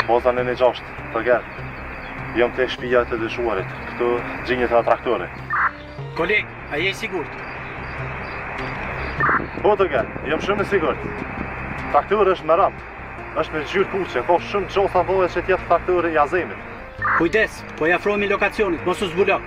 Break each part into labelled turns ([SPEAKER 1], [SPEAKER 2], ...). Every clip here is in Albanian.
[SPEAKER 1] Boza në 6, të gjerë. Jam të shtëpia të dëshuarit, këtu gjinjet e traktore.
[SPEAKER 2] Koleg, a je i sigurt?
[SPEAKER 1] Po të gjerë, jam shumë i sigurt. Traktore është me ram, është me gjyrë kuqe, ka shumë qosa voje që tjetë traktore i azemit.
[SPEAKER 2] Kujdes, po i afrohemi lokacionit, mos u zbulo.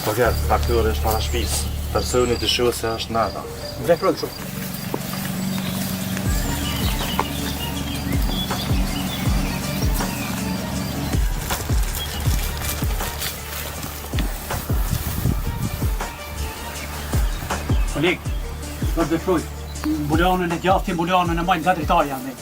[SPEAKER 1] Po gjerë, traktore është para shtëpisë. Personi të shuhet se është nata.
[SPEAKER 2] Veprojmë shumë. Koleg, do të veproj. Mbulonën e djathtë, mbulonën e majnë nga dritarja me.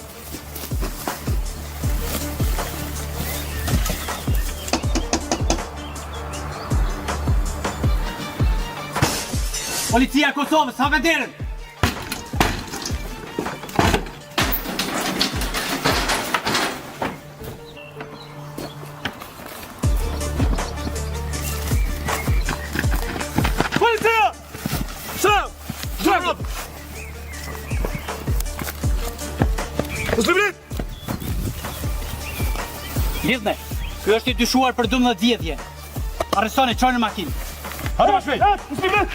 [SPEAKER 2] Policia e Kosovës, ha venderën! Policia! Shëram! Shëram!
[SPEAKER 1] Uslimrit!
[SPEAKER 2] Lidhne, ky është i dyshuar për 12 vjedhje. Arrestoni, çojnë në makinë.
[SPEAKER 1] Hajde më shpejt! Uslimrit!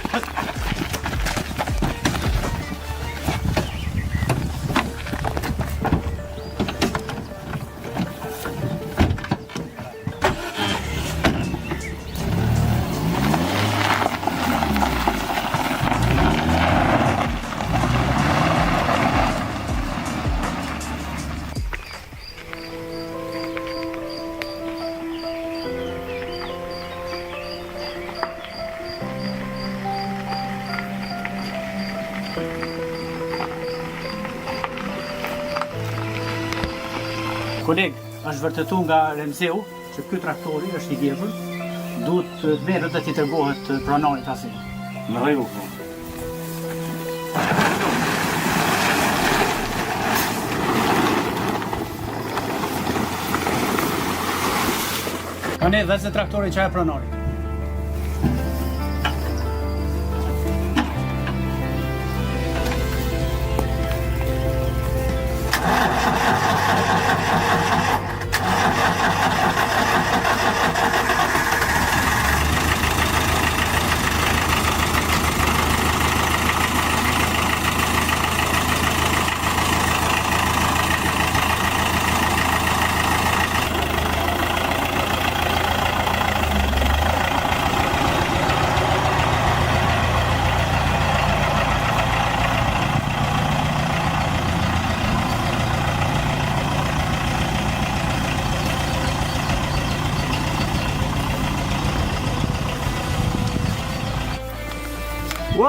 [SPEAKER 2] Koleg, është vërtetu nga Remzeu që ky traktori është i vjedhur, duhet të merret dhe t'i tërgohet pronarit asaj.
[SPEAKER 1] Në rregull.
[SPEAKER 2] Kanë dhe se traktori që e pronarit.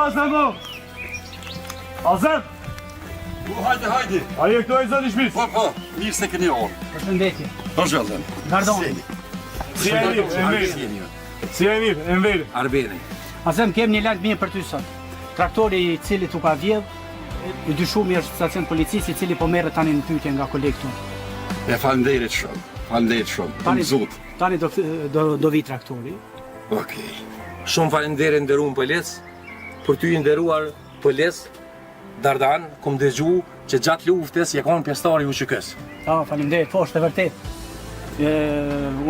[SPEAKER 1] Azem! Azem!
[SPEAKER 3] Hajde!
[SPEAKER 1] A je këto e zëni shpis?
[SPEAKER 3] Po, mirë se këni orë.
[SPEAKER 2] Përshëndetje.
[SPEAKER 3] Përshë Azem.
[SPEAKER 2] Gardoni.
[SPEAKER 1] Si e mirë, Si e mirë, e mveri.
[SPEAKER 3] Arbeni.
[SPEAKER 2] Azem, kem një lajm mirë për ty sot. Traktori i cili tu ka vjedh, i dyshumi është stacion policisë i cili po merret tani në pyetje nga kolegët tonë.
[SPEAKER 3] E falenderit shumë.
[SPEAKER 2] Tani
[SPEAKER 3] Zot.
[SPEAKER 2] Tani do vi traktori.
[SPEAKER 3] Okej.
[SPEAKER 4] Shumë falenderit nderuar polic, për ty i nderuar polic Dardan, kom dëgju që gjatë luftës je kanë pjesëtar i UÇK-s.
[SPEAKER 2] Faleminderit, po është e vërtetë.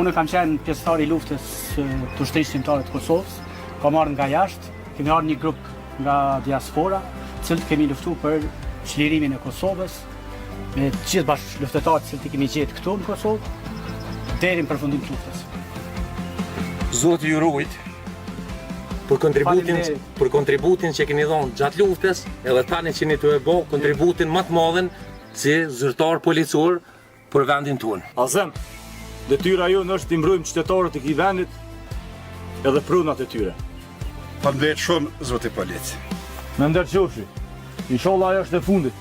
[SPEAKER 2] Unë kam qenë pjesëtar i luftës të ushtrisë shqiptare të Kosovës, kam marrë nga jashtë, kemi ardhur një grup nga diaspora, cilët kemi luftuar për çlirimin e Kosovës, me të gjithë bashkë luftëtarët që kemi gjetë këtu në Kosovë, deri në përfundim të luftës.
[SPEAKER 4] Zoti ju ruajt për kontributin që keni dhënë gjatë luftës, edhe tani që jeni të e bë kontributin më të madh si zyrtar policor për vendin tonë.
[SPEAKER 1] Azem, detyra jonë është t'i mbrojmë qytetarët e këtij vendit edhe prunat e tyre.
[SPEAKER 3] Faleminderit shumë, zoti polic.
[SPEAKER 1] Me ndërqofshi, inshallah ajo është e fundit.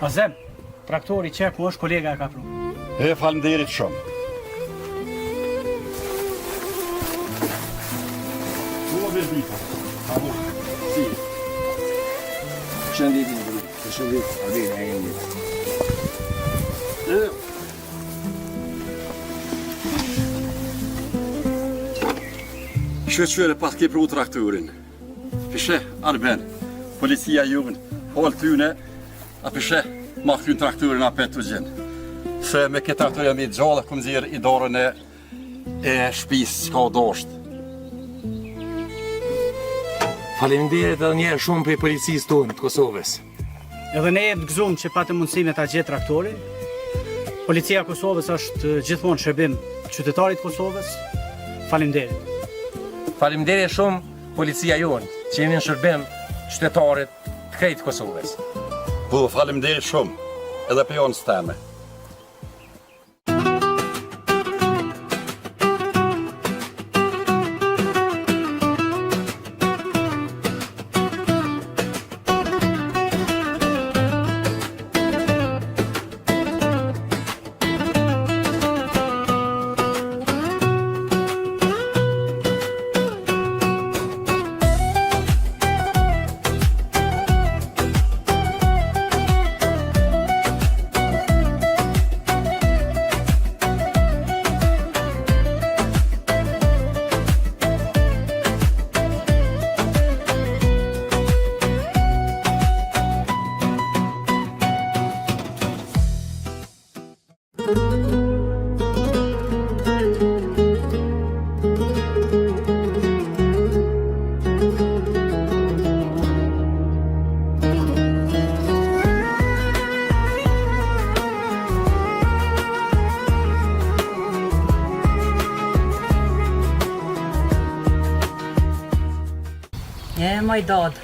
[SPEAKER 2] Azem, traktori qek mu është kolega e ka pru.
[SPEAKER 3] E falenderit shumë.
[SPEAKER 1] Dua verdita. Bravo. Si.
[SPEAKER 3] Shëqyre pas ke pru traktorin. Pishe, Arben, policia juven, halë tyne, a pishe, ma këtyn traktorin a petu gjenë. Se me këtë traktor jam I gjallë, kom zirë I dorën e shpis s'ka dosht.
[SPEAKER 4] Faleminderit edhe njerë shumë për policisë tonë të Kosovës.
[SPEAKER 2] Edhe ne e të gëzum që patë mundësi me ta gjetë traktorin. Policia e Kosovës është gjithmonë shërbim qytetarit Kosovës. Faleminderit.
[SPEAKER 4] Faleminderit shumë policia jonë që jemi në shërbim qytetarit të krejtë Kosovës.
[SPEAKER 3] Po, falemderit shumë, edhe për jonë steme.
[SPEAKER 5] Moj dodë,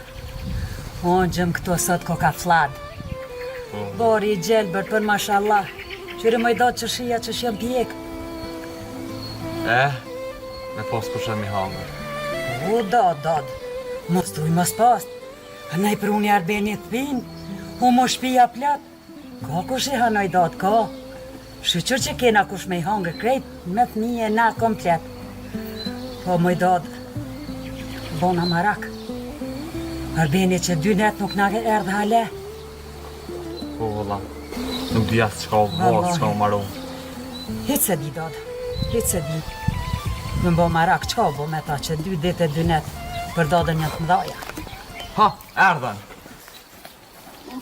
[SPEAKER 5] unë gjëm këto sot ko ka flad. Bori I gjelbër për mashallah, qyre moj dodë që shia që shjem pjek.
[SPEAKER 6] Me pos për shumë I hangër.
[SPEAKER 5] U dodë, mos tuj mos pas. A nej për unë I arbeni të pin, u mo shpia plat. Ka kush I hanoj dodë, ka. Shqyqër që kena kush me I hangër krejt, me të një e na komplet. Po moj dodë, bona marak. Arbeni që 2 net nuk nga erdhë hale.
[SPEAKER 6] Po, valla. Nuk di asë qka o vazë, qka o maru.
[SPEAKER 5] Hitë se di, dodë. Hitë se di. Më bo marak, qka o bo me ta që 2 dit e 2 net për dodën një të mdhaja.
[SPEAKER 6] Ha, erdhen.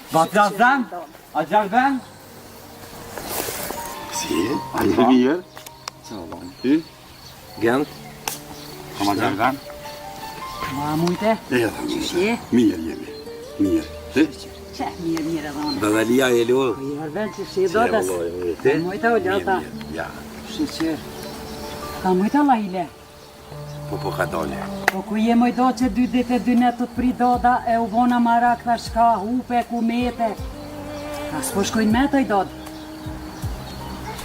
[SPEAKER 2] Batrazdan, a gjarben?
[SPEAKER 3] Si, a I mirë? Ty?
[SPEAKER 4] Gent,
[SPEAKER 3] Ama gjarben?
[SPEAKER 5] Ma mujte?
[SPEAKER 3] Edhe
[SPEAKER 5] Shi?
[SPEAKER 3] mirë jemi, mirë. Ti?
[SPEAKER 5] Qe, mirë edhe onë.
[SPEAKER 4] Dadalia e lorë.
[SPEAKER 5] Po I arben që shi dodës. Ka mujte o ljota.
[SPEAKER 3] Ja,
[SPEAKER 5] Shi që. Ka mujte la hile.
[SPEAKER 3] po ka dole.
[SPEAKER 5] Po ku je moj do që 2 dit e 2 net të të pri doda e u bona marak ta shka, hupe, ku mete. A s'po shkojnë me të I dodë.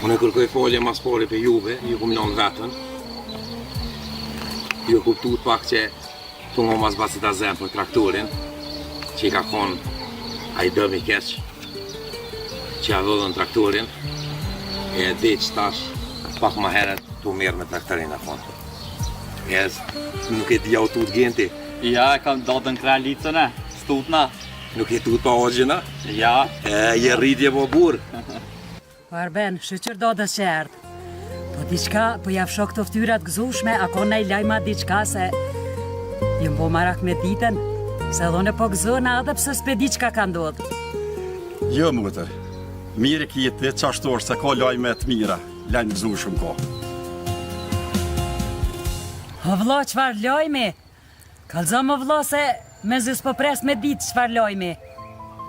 [SPEAKER 4] Unë e kërkoj folje mas pari për juve, ju kum lënë vetën. Ju kuptu të pak që të nga mas basit a zemë për traktorin, që I ka konë a I dëmi keq, që a vëllën traktorin, e di që tash pak ma heret të mirë me traktorin a konë. Nuk e di autut genti,
[SPEAKER 6] Ja, e kam dodën kralicën e, stutna.
[SPEAKER 4] nuk e tut pa ogjina,
[SPEAKER 6] Ja,
[SPEAKER 4] je rritje po burë.
[SPEAKER 5] Po Arben, shqyqër dodës që erdë. Po diqka, po jafshok të ftyrat gëzushme, a ko nej lajma diqka se ju mbo marak me ditën, se dhone po gëzona edhe pse s'pe diqka ka ndodhë.
[SPEAKER 3] Jo, mutër. Mirë kjetë, qashtu është se ka lajme të mira, lajmë gëzu shumë ka.
[SPEAKER 5] O vlo, qfar lojmi? Kalzo më vlo se me zës po pres me ditë qfar lojmi.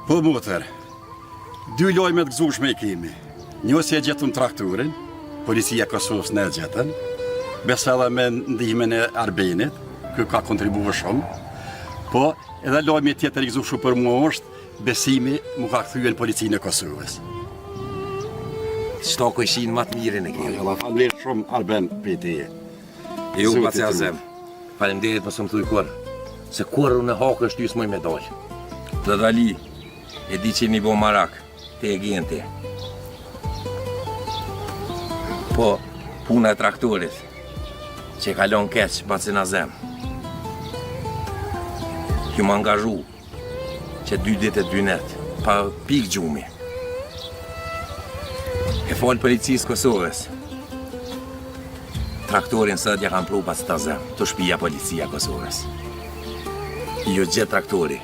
[SPEAKER 3] Po, mutër, 2 lajme të gëzushme I kemi. Njësi e gjetëm traktorin, policia Kosovës në e gjetën, besa edhe me ndihimin e Arbenit, kë ka kontribuar shumë, po edhe lajmi tjetër I gëzushme për mua është besimi mu ka kthyer policinë e Kosovës.
[SPEAKER 4] Qëto ko ishin ma të mirin e kemi.
[SPEAKER 3] Allah, falenderoj shumë Arben për teje.
[SPEAKER 4] Jo,
[SPEAKER 3] Zotit
[SPEAKER 4] pa që
[SPEAKER 3] të
[SPEAKER 4] azem. Faleminderit mësë më thuj kur. Se kur unë e hake është ju s'moj me dollë. Dhe Dali, e di që jeni bo marak. te agenti. Po, puna e traktorit, që e kalon keq bacin azem. Kjo më angazhu, që 2 ditë e 2 net, pa pik gjumi. E falë policisë Kosovës. Traktorin sot ja kanë pru bacin azem, të shpija policia Kosovës. Jo gjithë traktori.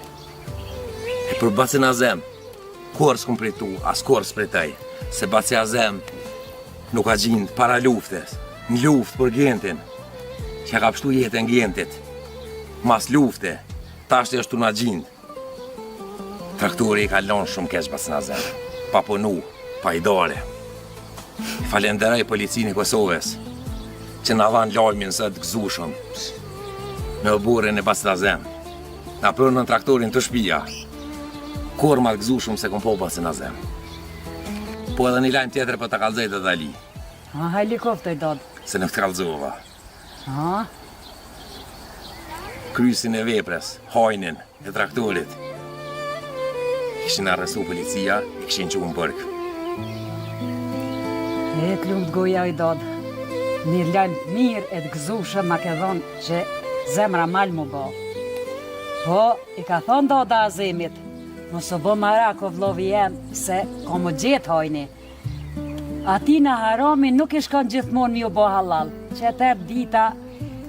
[SPEAKER 4] E për bacin azem, kur s'kum pritu, as kur s'pritaj, se bacin azem nuk ka gjind para luftës, në luft për gentin, që ka pështu jetën gentit. Mas lufte, tashti është të në gjind. Traktori i ka lonë shumë keq bacin azem, pa punu, pa i dare. Falenderoj policinë i Kosovës, që na dhanë lajmin së të gëzushëm, me burin e bacin azem. Na prënë në traktorin të shpia, kur ma të gëzushëm se kom po bacin azem. Po edhe një lajmë tjetër për të kalzejt e dali.
[SPEAKER 5] A, helikopter dod.
[SPEAKER 4] Se në këtë kalzova.
[SPEAKER 5] A,
[SPEAKER 4] Krysin e vepres, hajnin e traktorit. Kishin arrestu policia, i kishin që unë përk.
[SPEAKER 5] e të lumt goja i dod. Një lajmë mirë e të gëzushëm ma ke dhonë që zemra mal mu bo. Po, i ka thonë doda azimit, mos o bo marako vlovi jem, se ko më gjetë hojni. Ati në harami nuk i shkon gjithmonë mi u bo halal, që tërë dita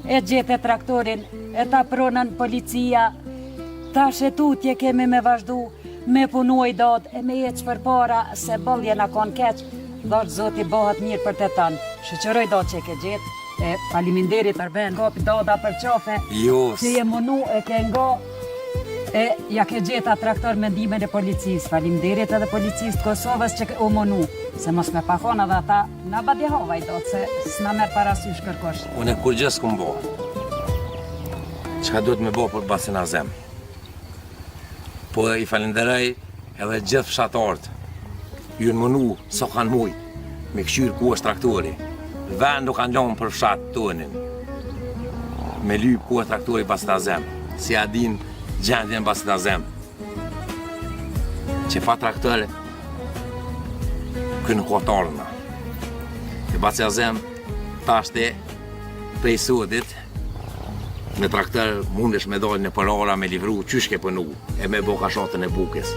[SPEAKER 5] e gjete traktorin, e ta pronën policia, ta shetutje kemi me vazhdu, me punu i dod, e me jeq për para, se bëllje në kon keq, dosh zoti bëhet mirë për të tanë. Shëqëroj do që e ke gjetë, e faliminderit përben, kopi doda për qofe,
[SPEAKER 4] Jos,
[SPEAKER 5] që je munu e ke ngo, e ja ke gjeta traktor me ndimin e policisë. Faleminderit edhe policisë të Kosovës që u munu, se mos me pakon edhe ata na badjehova i do, se s'na merë parasysh kërkosh.
[SPEAKER 4] unë kur gjës kum bo. Qka duhet me bo për bacin azem? Po i falenderoj edhe gjithë fshatarët. Ju në mënu, so kanë mujt, me këshyrë ku është traktori. Vend nuk kanë lonë për fshatë tonin. Me lyp ku është traktori bacin azem. Si a din gjendjen bacin azem. Që fa traktor, kënë kotarëna. E bacin azem, tashte, prej sodit, me traktor mundesh me dalë në përara me livru qysh ke pënu e me bo kashatën e bukës.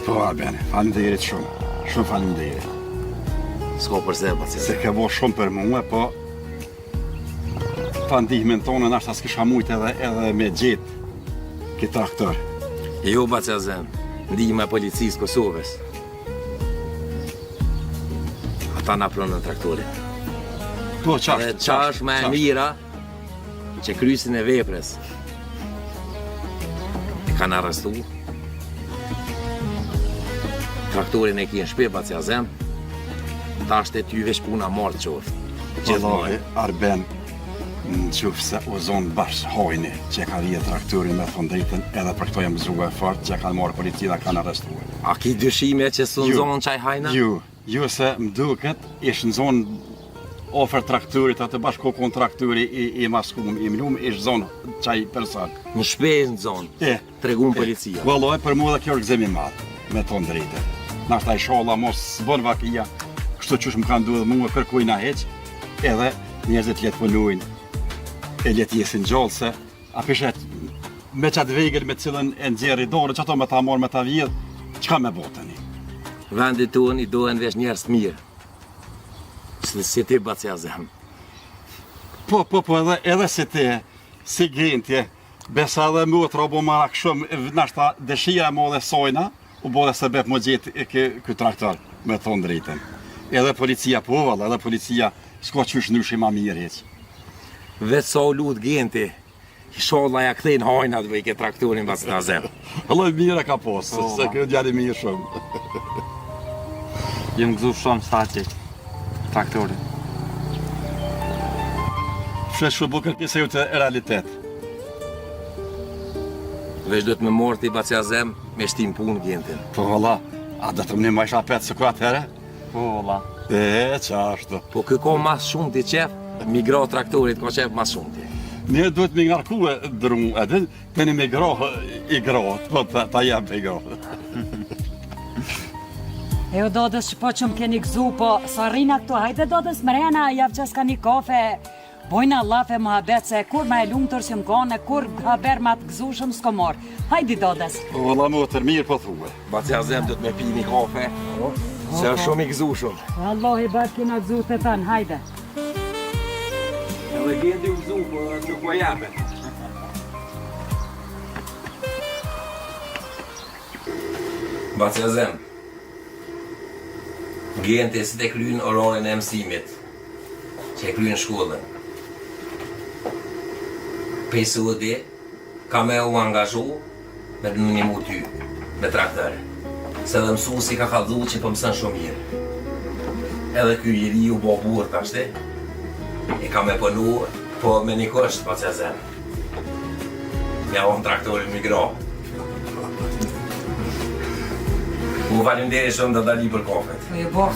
[SPEAKER 3] Po, Albane, faleminderit shumë. Shumë faleminderit.
[SPEAKER 4] S'ka përse, bacin.
[SPEAKER 3] Se ke bo shumë për mua, po ta ndihmen tonë nashta s'kisha mujt edhe me gjetë këtë traktor.
[SPEAKER 4] Jo, bacin azem, ndihme e policisë Kosovës. Ata na pronën traktorin.
[SPEAKER 3] Po,
[SPEAKER 4] Dhe
[SPEAKER 3] qashtë,
[SPEAKER 4] qa është me e mira që krysin e veprës e kanë arrestu. Traktorin e kjenë shpe, bacin azem, ta është e ty veç puna marë qoftë.
[SPEAKER 3] Gjithmonë, Arben, në qufë se u zonë bashkë hojni që ka rije traktorin me thonë drejtën edhe për këto jam zruve fort që kanë marë policia dhe kanë arrestuar.
[SPEAKER 4] A ki dyshime që së në
[SPEAKER 3] Ju.
[SPEAKER 4] zonë qaj hajna?
[SPEAKER 3] Ju se më duket ishë në zonë ofer traktorit atë bashkë kokon traktori i maskum, i mlum, ishë zonë qaj person.
[SPEAKER 4] Në shpejt në zonë, tregun policia.
[SPEAKER 3] Valloj, për mua dhe kjo rëgzimi madhë, me thonë drejtë. Nashta i sholla mos bën vakia, kështu qysh më kanë duhet mua kërkujna heq, edhe njerëzit letë punujnë, e letë jesin gjallë se, a pishet me qatë vegël me cilën e nxjerri dorë, që ato me ta morë me ta vjedh, qka me botëni?
[SPEAKER 4] Vendit tonë i dohen vesh njerës të mirë. Si ti, bacin azem.
[SPEAKER 3] Po, edhe si ti, si gentje, besa edhe mu të robo marak shumë, nashta dëshia e mo dhe sojna, u bo dhe se bep më gjetë këtë traktor, me thonë drejten. Edhe policia po, valla, edhe policia s'ka qysh nëshi ma mirë heq.
[SPEAKER 4] Vetë sa u lutë genti, i sholla ja këthejnë hajnat vë i ke traktorin bacin azem.
[SPEAKER 3] Allah mire ka posë, se këtë djali mirë shumë.
[SPEAKER 6] Jem gëzu shumë staqe traktorin.
[SPEAKER 3] Shesh shumë bukër kese ju të realitet.
[SPEAKER 4] Veç do të me morti bacin azem me shtim punë gentin.
[SPEAKER 3] Po, valla, a dhe të më një ma isha petë së këtë herë?
[SPEAKER 6] Po, valla.
[SPEAKER 3] Qashtu.
[SPEAKER 4] Po kë ka mas shumë ti qef, migra traktorit ka qef mas shumë ti.
[SPEAKER 3] Ne duhet me ngarku e dërmu, edhe të një me grohë i grohët, po ta jam për i grohë.
[SPEAKER 5] E o dodës që po që më keni gëzu, po sa rina këtu, hajde dodës mrena, javë që s'ka një kafe, bojna lafe më habet se kur ma e lumë tërë që më kone, kur haber ma të gëzushëm s'ko morë. Hajdi dodës.
[SPEAKER 3] Valla motër, mirë po thue.
[SPEAKER 4] Bacja zem do të me pi një kafe, se është shumë i gëzushëm.
[SPEAKER 5] Wallahi bat kina gëzu të tanë, hajde.
[SPEAKER 4] Edhe gjenti u gëzu, po nuk po jape. Bacja zem, gjenti si të kryin orarin e mësimit, që e kryin shkollën. Pesudi, ka me u angazhu me të një mu ty, me traktor. Se dhe mësuesi ka kallëzu që po mësën shumë mirë. Edhe ky njeri u bo burr tashti, e ka me punu, po me një kosht, Bacja zem. Ja on traktorin migra. U falimderi shumë të dali për kafet.
[SPEAKER 5] Po ju bof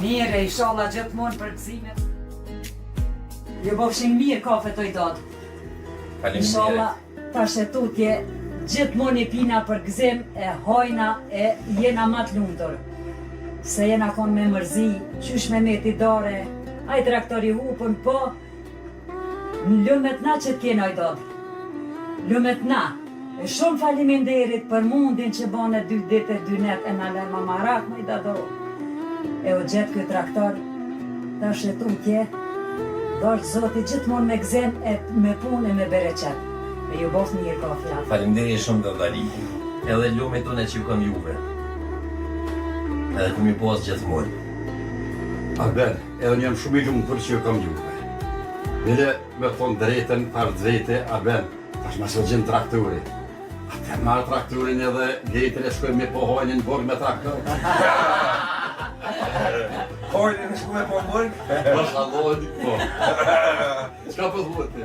[SPEAKER 5] mire, inshallah gjithmonë për gëzimet. Ju bofshin mirë kafe të i dodë.
[SPEAKER 4] Falimderi.
[SPEAKER 5] Inshallah, tash e tutje, gjithmonë i pina për gëzim, e hojna, e jena ma të lumtur. Se jena kon me mërzi, qysh me meti dore, aj traktori hupën, po, në lumet na që t'kena i dodë. Lumet na. E shumë faliminderit për mundin që bane 2 ditë e 2 net e në lërma marak më i dado. E u gjetë këtë traktor, tash e tutje, doshtë zoti gjithmonë me gzem e me punë e me bereqet. E ju bof mirë kafja.
[SPEAKER 4] Falimderi shumë të dali. Edhe lumet tune që ju kam juve. Edhe këmi posë gjithmonë.
[SPEAKER 3] Arben, edhe një jam shumë i lumë për që ju kam juve. Bile me thonë drejten, par drejte, Arben, tash me së gjimë traktori. Atë marë traktorin edhe gjetër e shkojmë me pohojnë në burg me traktor.
[SPEAKER 4] Hojnë në shku me po në burg?
[SPEAKER 3] Masha Allah, po. Qka po thuhet ti?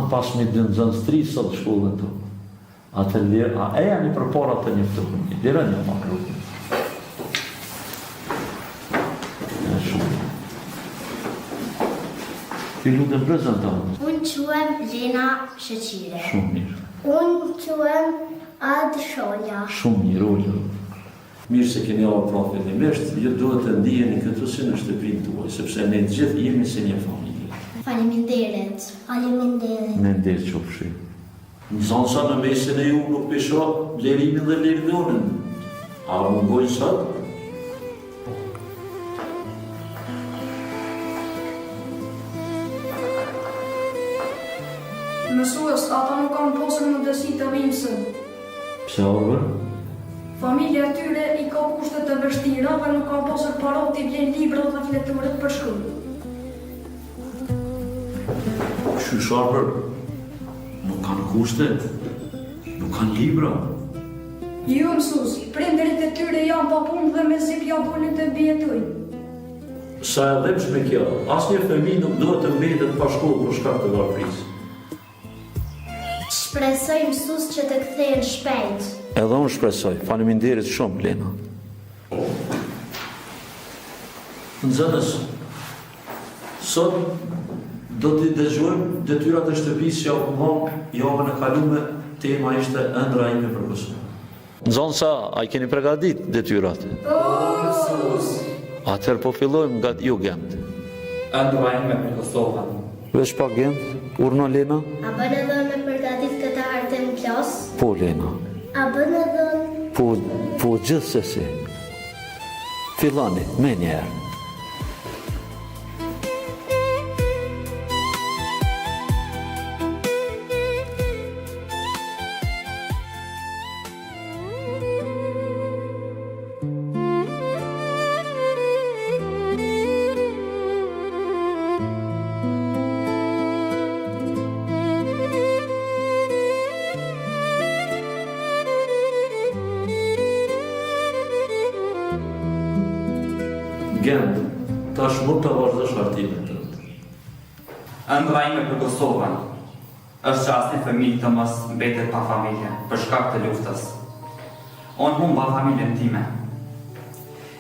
[SPEAKER 7] Pas me dënzënstri sot shkollën të. Atelier, e janë i përpara të njëftuar. Dira një makro. Ti lutem prezantohet.
[SPEAKER 8] Unë quhem Lena Sheqire.
[SPEAKER 7] Shumë mirë.
[SPEAKER 8] Unë quhem Ad Sholja.
[SPEAKER 7] Shumë mirë, Olja. Mirë se keni ardhur pra fillimisht, ju duhet të ndiheni këtu si në shtëpinë tuaj, sepse ne të gjithë jemi si një familje.
[SPEAKER 8] Faleminderit. Faleminderit.
[SPEAKER 7] Me ndërë qofshi. Në zansa në mesin e ju nuk pisha lerimin dhe leridonën. A mungojnë sot?
[SPEAKER 9] Mësues, ata nuk kanë posër në dësi të vimësën.
[SPEAKER 7] Pse orëve?
[SPEAKER 9] Familja e tyre i ka kushtet të vështira dhe nuk kanë posër para të i blenë libra dhe fleturit për shkollë.
[SPEAKER 7] Shusharëpër, nuk kanë kushtet, nuk kanë libra.
[SPEAKER 9] Jo mësues, prindërit e tyre janë pa punë dhe me zip ja dolin të bjetojnë.
[SPEAKER 7] Sa e dhepshme kjo, asnjë fëmijë nuk duhet të mbetet pa shkollë për shkak të varfërisë.
[SPEAKER 8] Shpresoj mësues që të kthehen shpejt.
[SPEAKER 7] Edhe unë shpresoj, faleminderit shumë, Lena. Nxënës, sot do t'i dëgjojmë detyrat e shtëpisë që javën e kalume, tema ishte ëndra ime për Kosovë. Nxënësa, a i keni përgatit detyrat?
[SPEAKER 9] Po, mësues.
[SPEAKER 7] Atëherë po fillojmë nga ju gemt.
[SPEAKER 6] Ëndra ime për Kosovën.
[SPEAKER 7] Vesh pak gemt, urna Lena?
[SPEAKER 8] A bën edhe me përgatit këtë hartë në klas?
[SPEAKER 7] Po Lena.
[SPEAKER 8] A bën edhe...
[SPEAKER 7] Po gjithsesi. Fillani, me njerë. Gent, tash mund të vazhdosh hartimin tënd.
[SPEAKER 10] Ëndra ime për Kosovën është që asnjë fëmijë të mos mbetet pa familje për shkak të luftës. Unë humba familjen time.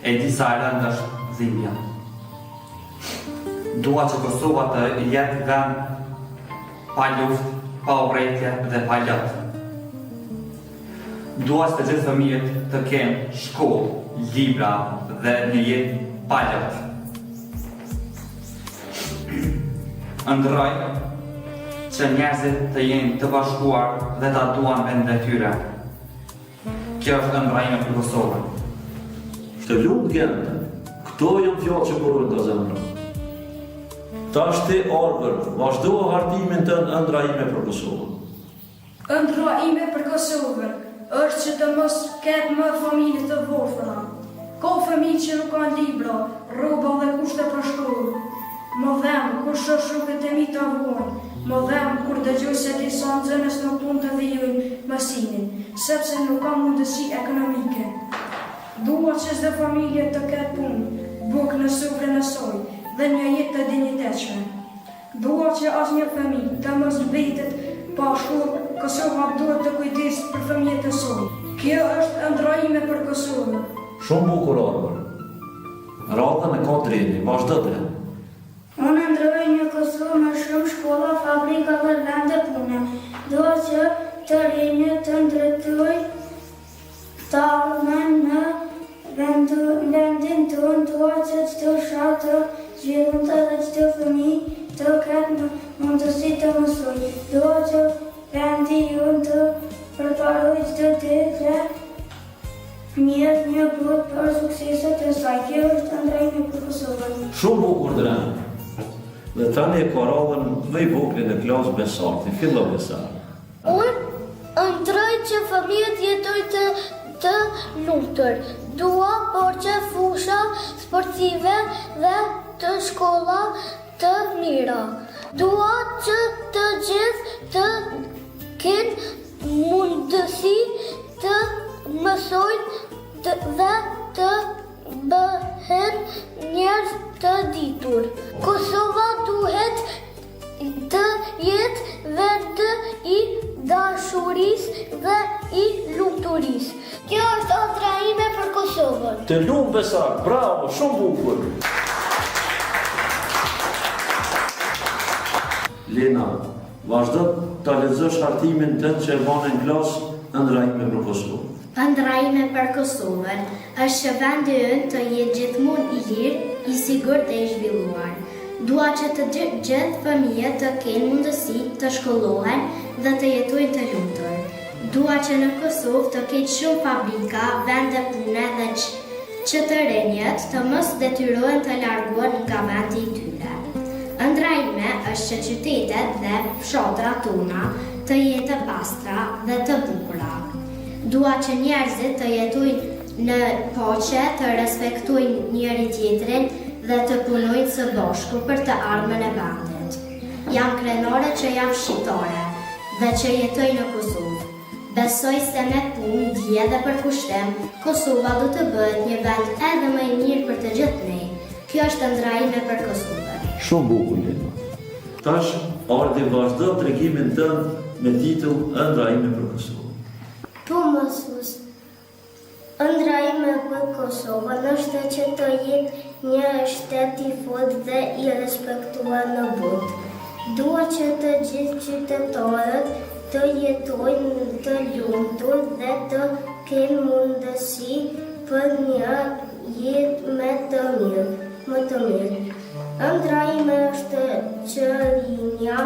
[SPEAKER 10] E di sa e rëndë është dhimbja. Dua që Kosova të jetë vend pa luftë, pa urrëtie dhe pa lot. Dua që të gjithë fëmijët të kenë shkollë, libra dhe një jetë pa lot. Ëndroj që njerëzit të jenë të bashkuar dhe ta duan vendin e tyre. Kjo është ëndrrajme për Kosovën.
[SPEAKER 7] Të lumë Gent, këto janë fjallë që përrujnë të zemrë. Ta është ti arbër, vazhdo hartimin të ëndra ime për Kosovën.
[SPEAKER 9] Ëndra ime për Kosovën është që të mos ketë më familje të vorfëra. Ka fëmijë që nuk kanë libra, rroba dhe kushte për shkollë. Më dhem kur shoh shokët e mi të avojnë, më dhem kur dëgjoj se disa nxënës nuk mund të vijojnë mësimin, sepse nuk ka mundësi ekonomike. Dua që çdo familje të ketë punë, bukë në sufrën e saj dhe një jetë të dinjitetshme. Dua që asnjë fëmijë të mos mbetet pa shkollë. Kosova duhet të kujdesë për fëmijët e saj. Kjo është ëndra ime për Kosovën.
[SPEAKER 7] Shumë bukur arbër. Radhën e ka drejti, vazhdo të.
[SPEAKER 8] Unë ndroj një Kosovë me shumë shkolla, fabrika dhe vende pune. Dua që të rinjët të ndërtoj të ardhmen në vendin tonë. Dua që çdo fshat të zhvillohet dhe çdo fëmijë të ketë mundësi të mësojë. Dua që vendi jonë të përparoj çdo ditë dhe njët një botë për sukseset e saj. Kjo është ëndrrajme për Kosovën.
[SPEAKER 7] Shumë bukur drenë. Dhe tani e ka radhën më i vogël në klasë Besarti, fillo Besarti.
[SPEAKER 8] Unë ëndroj që fëmijët jetojnë të lumtur. Dua por që fusha sportive dhe të shkolla të mira. Dua që të gjithë të kenë mundësi të mësojnë dhe të bëhen njerëz të ditur. Kosova duhet të jetë vend i dashurisë dhe i lumturisë. Kjo është ëndra ime për Kosovën.
[SPEAKER 7] Të lumë Besar, bravo, shumë bukur. Lena, vazhdo të lexosh hartimin tënd që e bën në klasë ëndra ime për Kosovën.
[SPEAKER 8] Ëndra ime për Kosovën është që vendi ynë të jetë gjithmonë i lirë, i sigurt dhe i zhvilluar. Dua që të gjithë fëmijët të kenë mundësi të shkollohen dhe të jetojnë të lumtur. Dua që në Kosovë të ketë shumë fabrika, vende pune dhe që të rinjët të mos detyrohen të largohen nga vendi i tyre. Ëndra ime është që qytetet dhe fshatrat tona të jenë të pastra dhe të bukura. Dua që njerëzit të jetojnë në paqe, të respektojnë njëri tjetrin dhe të punojnë së bashku për të ardhmen e vendit. Jam krenore që jam shqiptare dhe që jetoj në Kosovë. Besoj se me punë, dije dhe për kushtem, Kosova do të bëhet një vend edhe më i mirë për të gjithë ne. Kjo është ëndra ime për Kosovën.
[SPEAKER 7] Shumë bukur, Lena. Tash, ardhi vazhdo tregimin tënd me titull ëndra ime për Kosovën.
[SPEAKER 8] Po mësus, ëndra ime për Kosovën është që të jetë një shtet i fortë dhe i respektuar në botë. Dua që të gjithë qytetarët të jetojnë të lumtur dhe të kenë mundësi për një jetë më të mirë. Ëndra ime është që rinja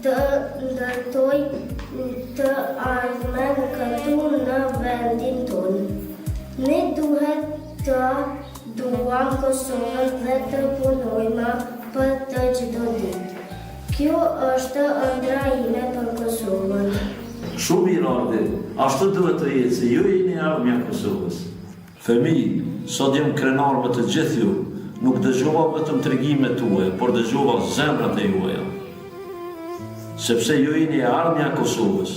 [SPEAKER 8] të ndërtoj të ardhmen këtu në vendin tonë. Ne duhet të duam Kosovën dhe të punojmë për të çdo ditë. Kjo është ëndra ime për Kosovën.
[SPEAKER 7] Shumë mirë ardhi, ashtu duhet të jetë se ju jeni ardhmja e Kosovës. Fëmijë, sot jam krenar me të gjithë ju, nuk dëgjova vetëm tregimet tuaja, por dëgjova zemrat e juaja. Sepse ju jeni ardhmja e Kosovës.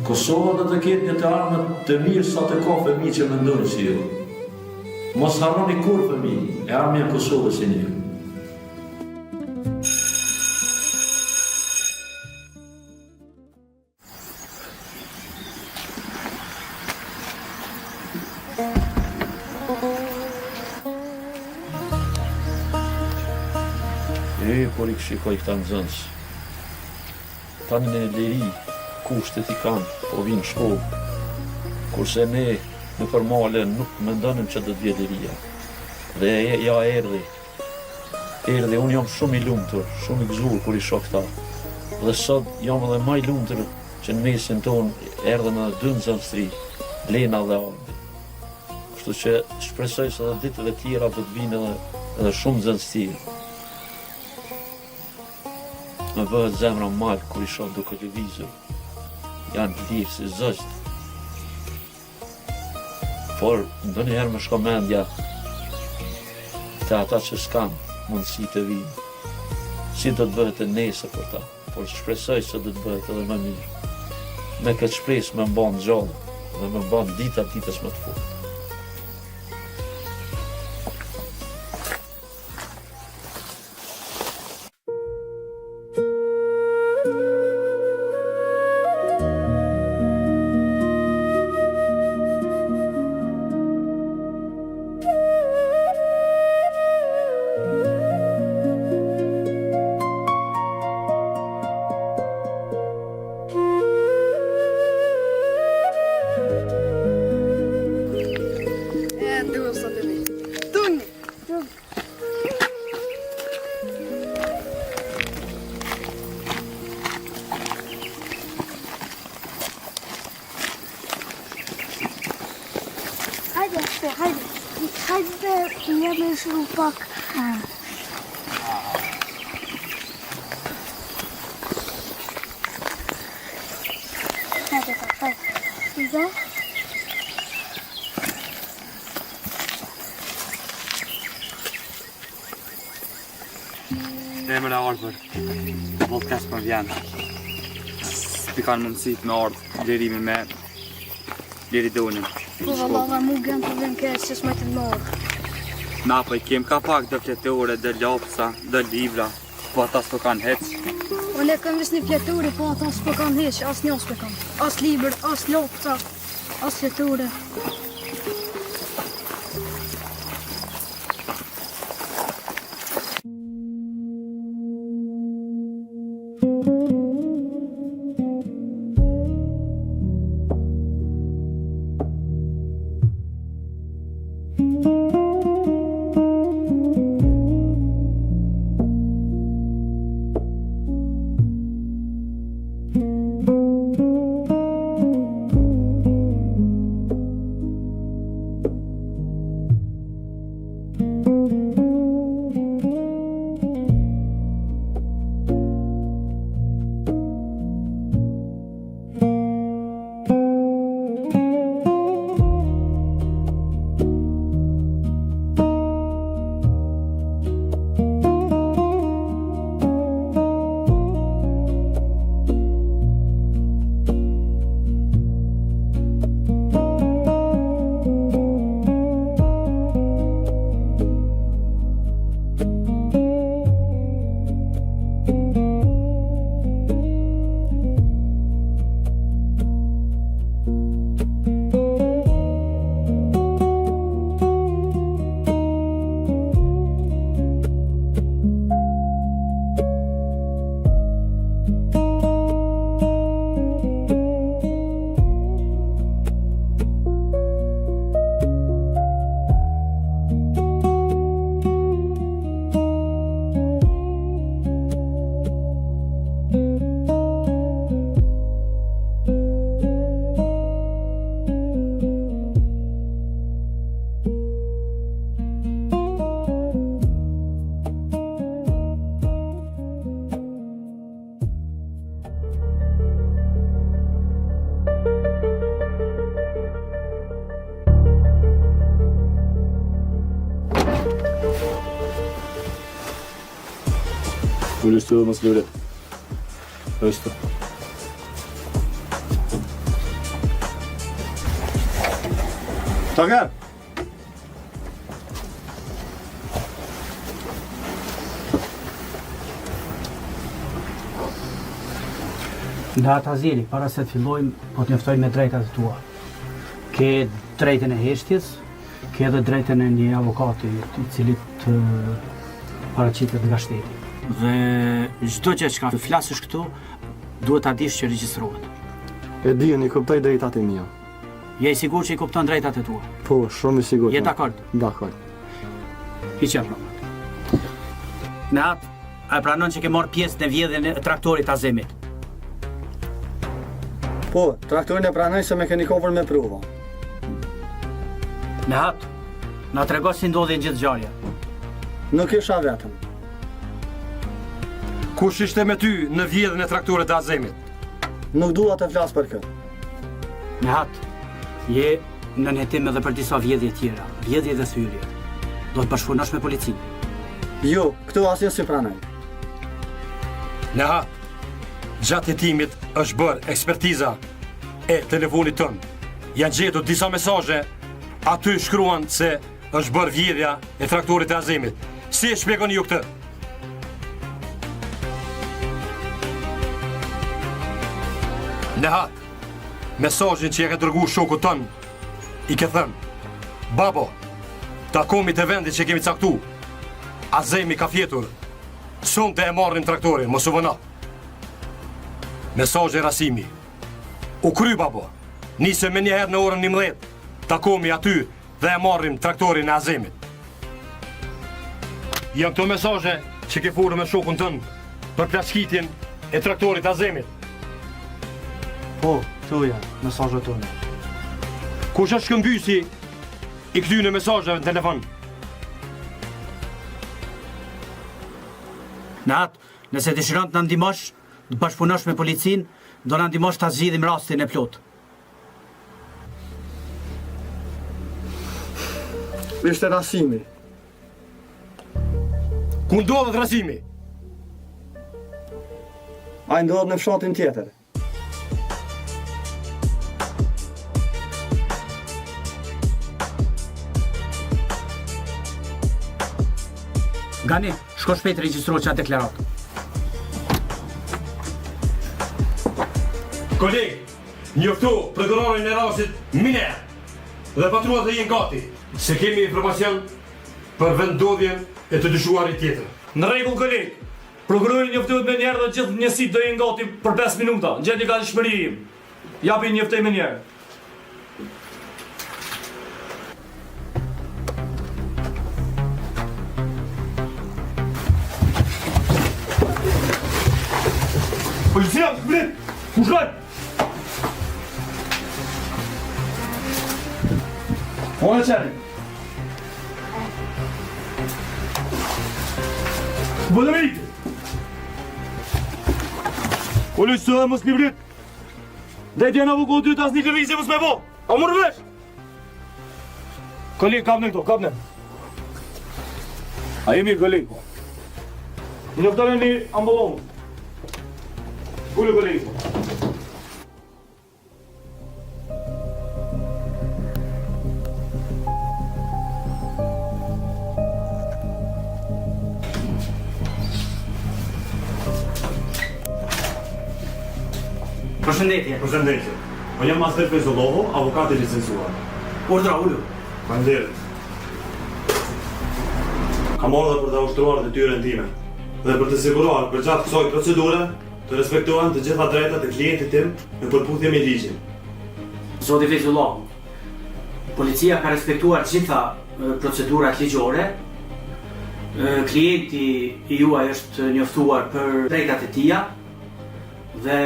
[SPEAKER 7] Kosova do të ketë një të ardhmë të mirë sa të ka fëmijë që mendojnë si ju. Mos harroni kur fëmijë, e armja e Kosovës e një. Por I shikoj këta nxënës. Tani në liri, kushtet I kanë, po vinë shkollë. Kurse ne në formale nuk mendonim që do të vjen liria. Dhe ja erdhi. Unë jam shumë I lumtur, shumë I gëzuar kur I shoh këta. Dhe sot jam edhe më I lumtur që në mesin tonë erdhën edhe 2 nxënës të ri, Lena dhe Albi. Kështu që shpresoj se edhe ditët e tjera do të vinë edhe shumë nxënës të tjerë. Më bëhet zemra malë kur I shoh duke lëvizur. Janë të lirë si zëgjt. Por ndonjëherë më shko mendja te ata që s'kan mundësi të vinë. Si do të bëhet e nesër për ta, por shpresoj se do të bëhet edhe më mirë. Me këtë shpresë më mban gjallë dhe më mban dita ditës më të fortë.
[SPEAKER 11] Hajde jemi shumë pak. Hajde. Dhe?
[SPEAKER 6] Emra Arthur, podcast për vjen. Ti kanë mundësit me ardhë lirimi me Liridonin.
[SPEAKER 9] Po valla mu gën të vjen keq se s'më të marr.
[SPEAKER 6] Na po I kem ka pak dë fletore, dë lapsa, dë libra, po ata s'po kanë hec.
[SPEAKER 9] Unë kam vës një fletore, po ata s'po kanë hiç, as një s'po kanë. As libër, as lapsa, as fletore.
[SPEAKER 7] Uluslararası devlet. Östü.
[SPEAKER 1] Tager!
[SPEAKER 2] Nga Ataziri, para se të fillojmë, po të njoftoj me drejtat e tua. Ke drejtën e heshtjes, ke edhe drejtën e një avokati i cili të paraqitet nga shteti. Dhe çdo gjë që ka të flasësh këtu, duhet ta dish që regjistrohet.
[SPEAKER 12] E di, unë i kuptoj drejtat e mia.
[SPEAKER 2] Je i sigurt që i kupton drejtat e tua?
[SPEAKER 12] Po, shumë i sigurt.
[SPEAKER 2] Je dakord?
[SPEAKER 12] Dakord.
[SPEAKER 2] Hiç jam problem. Nahat, a e pranon që ke marrë pjesë në vjedhjen e traktorit Azemit?
[SPEAKER 12] Po, traktorin e pranoj se mekanikovër me prova.
[SPEAKER 2] Nahat, na trego si ndodhi gjithë ngjarja.
[SPEAKER 12] Nuk isha vetëm.
[SPEAKER 4] Kush ishte me ty në vjedhjen e traktorit të Azemit?
[SPEAKER 12] Nuk dua të flas për këtë.
[SPEAKER 2] Nahat, je në nëhetim edhe për disa vjedhje tjera, vjedhje dhe thyrje. Do të bashkëpunosh me policinë.
[SPEAKER 12] Jo, këtu asnjë si pranoj.
[SPEAKER 4] Nahat, gjatë jetimit është bërë ekspertiza e telefonit tënë. Janë gjetur disa mesazhe, aty shkruan se është bërë vjedhja e traktorit të Azemit. Si e shpjegoni ju këtë? Nahat, mesazhin që e ke dërguar shokut tënë, i ke thënë: "Babo, takomit e vendit që kemi caktu, Azemi ka fjetur. Sonte e marrim traktorin, mos u vëna." Mesazhi Rasimi. U kry babo. Nisëm me njëherë në orën 11. Takomi aty dhe e marrim traktorin e Azemit. Janë këto mesazhe që ke furë me shokun tënë për plaçkitjen e traktorit Azemit.
[SPEAKER 2] Po, këtu janë mesazhet tona.
[SPEAKER 4] Kush është shkëmbysi i këtyre mesazheve në telefon?
[SPEAKER 2] Nahat, nëse dëshiron të na ndihmosh, të bashkëpunosh me policinë, do na ndihmosh ta zgjidhim rastin e plot.
[SPEAKER 12] Ishte Rasimi.
[SPEAKER 4] Ku ndodhet Rasimi?
[SPEAKER 12] Ai ndodhet në fshatin tjetër.
[SPEAKER 2] Gani, shko shpejt regjistro që atë deklarat.
[SPEAKER 4] Koleg, njoftu prokurorin e rastit Miner dhe patrullat e jenë gati, se kemi informacion për vendodhjen e të dyshuarit tjetër.
[SPEAKER 13] Në rregull koleg, prokurori njoftohet me njerë dhe gjithë njësit do jenë gati për 5 minuta, gjeti ka dëshmëri im. Japi njoftoj me njerë. Policia, këpërit! Kushkaj! Onë e qenë! Bëdëm i! Policia, mos një vrit! Dhe t'janë avu kohë dytë as një lëvizje mos me bo! A mërë vesh! Koleg, kapne këto, kapne! A jemi koleg! Në njëftare një ambulon! Kullë koleg!
[SPEAKER 2] Përshëndetje.
[SPEAKER 1] Përshëndetje. Po jam Master Fezollovo, avokat i licencuar.
[SPEAKER 2] Urdhra, ullu.
[SPEAKER 1] Faleminderit. Kam ardhur për ta ushtruar detyrën time dhe për të siguruar për gjatë kësaj procedure të respektohen të gjitha drejtat e klientit tim në përputhje me ligjin.
[SPEAKER 2] Zoti Fezullah, policia ka respektuar gjitha procedurat ligjore. Klienti i juaj është njoftuar për drejtat e tija dhe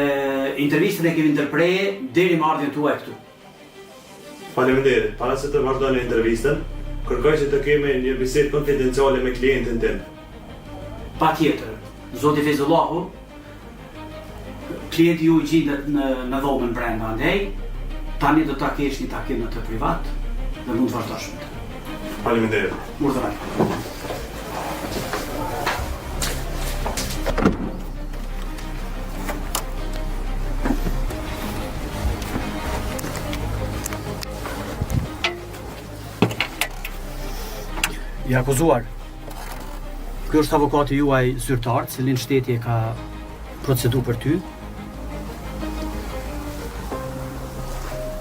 [SPEAKER 2] intervistën e kemi ndërpreje deri më ardhjen tuaj këtu.
[SPEAKER 1] Faleminderit. Para se të vazhdojmë intervistën, kërkoj që të kemi një bisedë konfidenciale me klientin tim.
[SPEAKER 2] Patjetër, zoti Fezullahu, klienti ju gjendet në dhomën brenda, andaj tani do ta kesh një takim në të privat dhe mund të vazhdosh me të.
[SPEAKER 1] Faleminderit.
[SPEAKER 2] Urdhra. I akuzuar. Ky është avokati juaj zyrtar, cilin shteti e ka procedu për ty.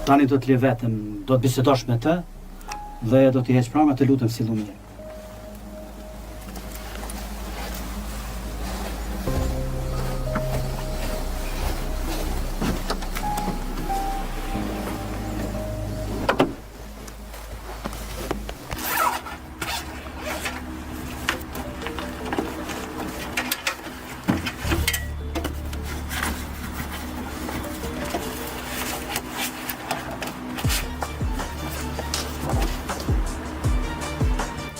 [SPEAKER 2] Tani do të li vetëm, do të bisedosh me të dhe do t'i heq pranga, të lutem sillu mirë.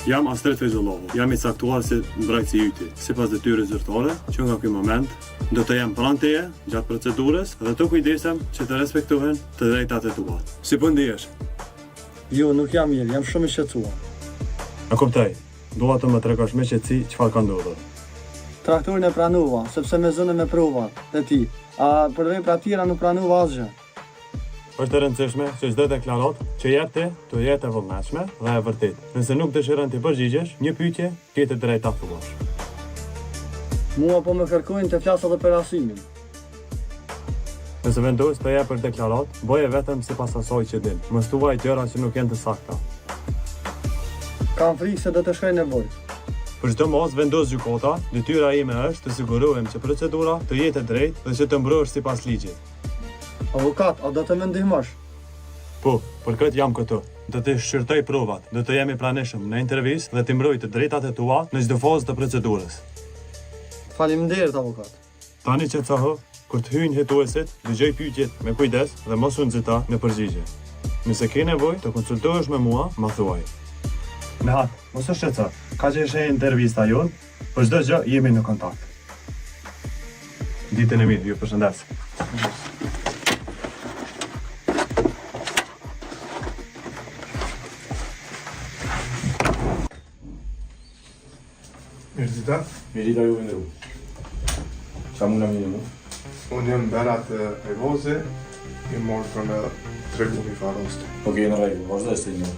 [SPEAKER 1] Jam Astrid Fezullovo, jam I caktuar si mbrojtësi i yti. Sipas detyrës zyrtare, që nga ky moment do të jem pranë teje gjatë procedurës dhe të kujdesem që të respektohen të drejtat e tua. Si po ndihesh?
[SPEAKER 12] Jo, nuk jam mirë, jam shumë I shqetësuar.
[SPEAKER 1] E kuptoj. Dua të më tregosh me qetësi çfarë ka ndodhur.
[SPEAKER 12] Traktorin e pranova, sepse me zënë me provat dhe ti. A për vepra tjera nuk pranova asgjë.
[SPEAKER 1] Është e rëndësishme që çdo deklarat që jep ti të jetë e vullnetshme dhe e vërtetë. Nëse nuk dëshiron të përgjigjesh, një pyetje ke të drejtë ta thuash.
[SPEAKER 12] Mua po më kërkojnë të flas edhe për arsimin.
[SPEAKER 1] Nëse vendos të jep për deklarat, boje vetëm sipas asaj që din. Mos thuaj gjëra që nuk janë të sakta.
[SPEAKER 12] Kam frikë se do të shkoj në nevojë.
[SPEAKER 1] Për çdo mos vendos gjykata, detyra ime është të sigurohem që procedura të jetë e drejtë dhe që të mbrohesh sipas ligjit.
[SPEAKER 12] Avokat, a do të më ndihmosh?
[SPEAKER 1] Po, për këtë jam këtu. Do të shqyrtoj provat, do të jemi pranishëm në intervistë dhe të mbroj të drejtat e tua në çdo fazë të procedurës.
[SPEAKER 12] Faleminderit, avokat.
[SPEAKER 1] Tani që caho, kur të hyjnë hetuesit, dëgjoj pyetjet me kujdes dhe mos u nxita në përgjigje. Nëse ke nevojë të konsultohesh me mua, ma thuaj. Nehat, mos u shqetëso. Ka që është intervista jonë, për çdo gjë jemi në kontakt. Ditën e mirë, ju përshëndes.
[SPEAKER 14] Mirëdita.
[SPEAKER 13] Mirëdita ju ndëru. Qa muna mirë mu?
[SPEAKER 14] Unë jam Berat e Voze, I morë për në tregu një faroste.
[SPEAKER 13] Okej, në rregull, vazhdo se një.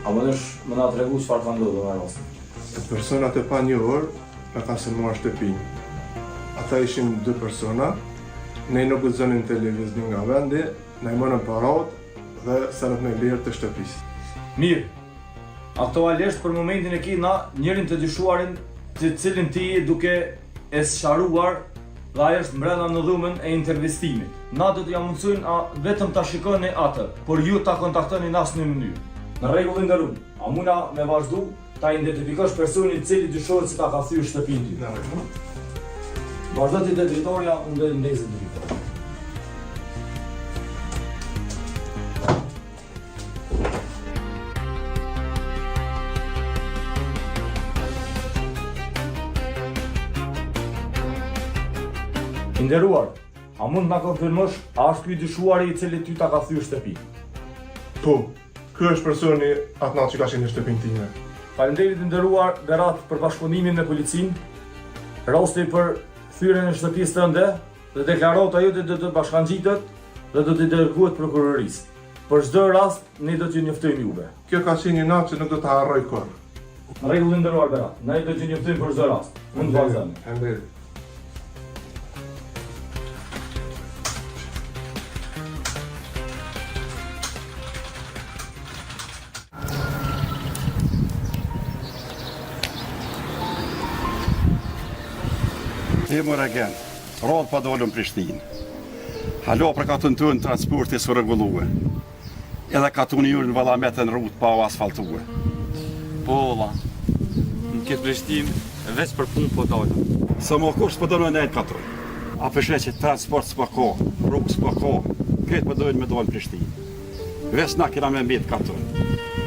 [SPEAKER 13] A mënesh më na tregu çfarë ka ndodhur me rastin?
[SPEAKER 14] Personat e pa një orë me ka sënuar shtëpinë. Ata ishin 2 persona, ne nuk guxonin televizionin nga vendi, na I morën parat dhe serët me lirë të shtëpisë.
[SPEAKER 13] Mirë. Aktualisht për momentin e kina njërin të dyshuarin të cilin ti duke e sqaruar dhe ajo është mbrenda në dhomën e intervistimit. Na do t'ja mundsojnë vetëm ta shikoni atë, por ju ta kontaktoni në asnjë mënyrë. Në rregull nderuar, a muna me vazhdu ta identifikosh personin I cili dyshohet se ta ka thyer shtëpinë ty. Vazhdo ti te drejtoria, unë do të ndezë drejtor. Nderuar, a mund na konfirmosh a është ky dyshuari I cili ty ta ka thyer shtëpi?
[SPEAKER 14] Po, ky është personi atë natë që ka qenë në shtëpinë time.
[SPEAKER 13] Faleminderit nderuar Berat për bashkëpunimin me policinë. Rasti për thyrjen e shtëpisë tënde dhe deklarata jote do të bashkangjitet dhe do të dërgohet prokurorisë. Për çdo rast ne do t'ju njoftojmë juve.
[SPEAKER 14] Kjo ka qenë një natë që nuk do ta harroj kurrë.
[SPEAKER 13] Në rregull nderuar Berat, ne do t'ju njoftojmë për çdo rast. Mund të vazhdoni.
[SPEAKER 14] Faleminderit.
[SPEAKER 3] E mërë agent, radhë pa dollën Prishtinë. Halo për ka të në transporti së rregulluar. Edhe ka të njërë në valametën rrutë pa o asfaltuar.
[SPEAKER 6] Po, la, në këtë Prishtinë, veç për punë po dalën.
[SPEAKER 3] Sa më kush për dollën e katër. A përshre që transport s'pa ka, rrugë s'pa ka, këtë për dollën me dollën Prishtinë. Veç na kena me mbitë katër.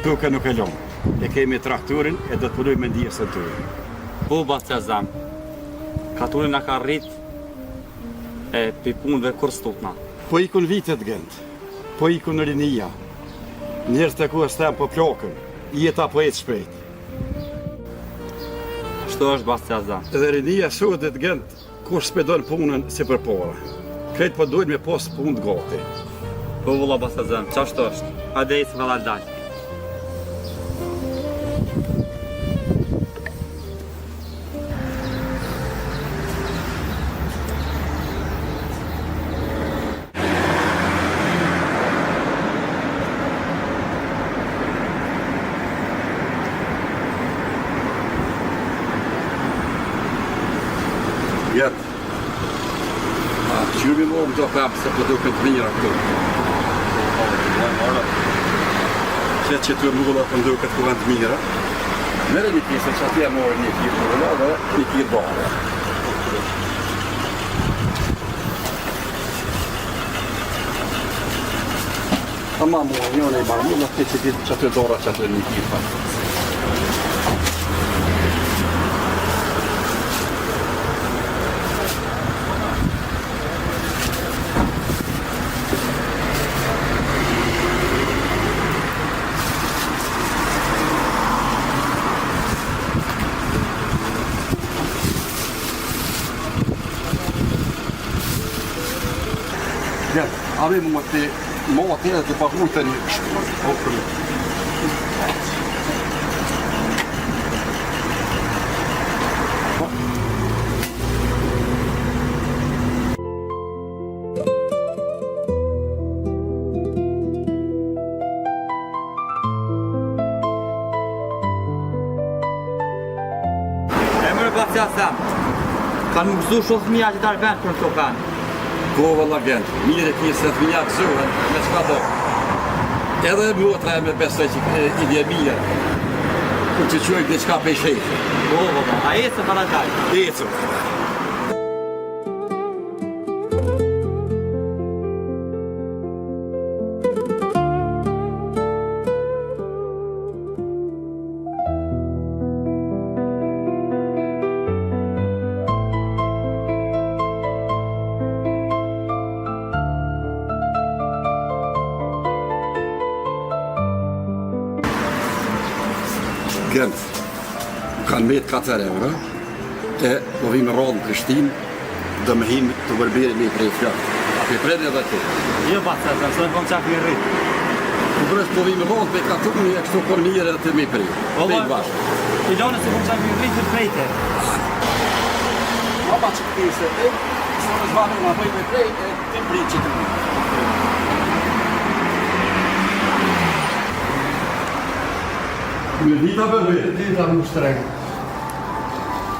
[SPEAKER 3] Tuke nuk e lonë. E kemi traktorin e do të punoj me ndjesë të tërë.
[SPEAKER 6] Po, Bastia Zam, katurin na ka rrit e për punëve kur stupna.
[SPEAKER 3] Po ikun vitet gënd, po ikun rinia. Njerëz të ku është po plakën, jeta po ecë shpejt.
[SPEAKER 6] Shto është Bastia Zam.
[SPEAKER 3] Edhe rinia sodet gënd, kush s'pedon punën si për para. Këtë po dojnë me pas punë të gati.
[SPEAKER 6] Po vëlla Bastia Zam, qashtu është? Hajde ecë me dal.
[SPEAKER 3] më do prapë se po duket mira këtu. Që të mulla po duket ku janë të mira. Merë një pjesë që atje morë një kirë mulla dhe një kirë bare. Ama morë njënë i marë mulla të që ditë që atë dora që atë një kirë fa. Avem mote dhe pagutën opri.
[SPEAKER 10] Emre Basja Sam, kanë më gëzu shumë fëmija që darë vend për në të kanë.
[SPEAKER 3] Po valla gent, mire kje se fëmija gëzohen me qka do. Edhe motra e me besoj që i dje mirë, ku që qojnë dhe qka pe shejtë.
[SPEAKER 10] Po valla, a ecë para taj?
[SPEAKER 3] Ecë. Gent, kanë met 4 euro, e po vim rrallë në Prishtinë, dhe me him të bërberi me i prej fjallë. A pe prejnë edhe te?
[SPEAKER 10] Jo Basja Sam, së në kom qak një rritë.
[SPEAKER 3] Po bërës po vim rrallë pe katuni e kështu kon mirë edhe të me i prej. Pejtë bashkë.
[SPEAKER 10] I lone se kom qak një rritë të prejte.
[SPEAKER 3] A ba që këtë se e, së në zvanë nga pëj me prej, e të prej që të mirë. Me dita për vërë?
[SPEAKER 12] Dita më shtrengë.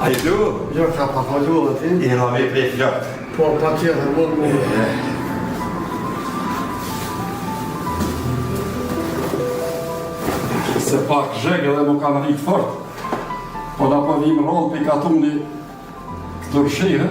[SPEAKER 3] A i du?
[SPEAKER 12] Jo, ka pa falu dhe ti.
[SPEAKER 3] I nga me prej fjallë.
[SPEAKER 12] Po, pa tjetër, më.
[SPEAKER 3] Se pak zhegë dhe më kanë rritë fort. Po da po vim rrallë për katuni këtë rëshirë.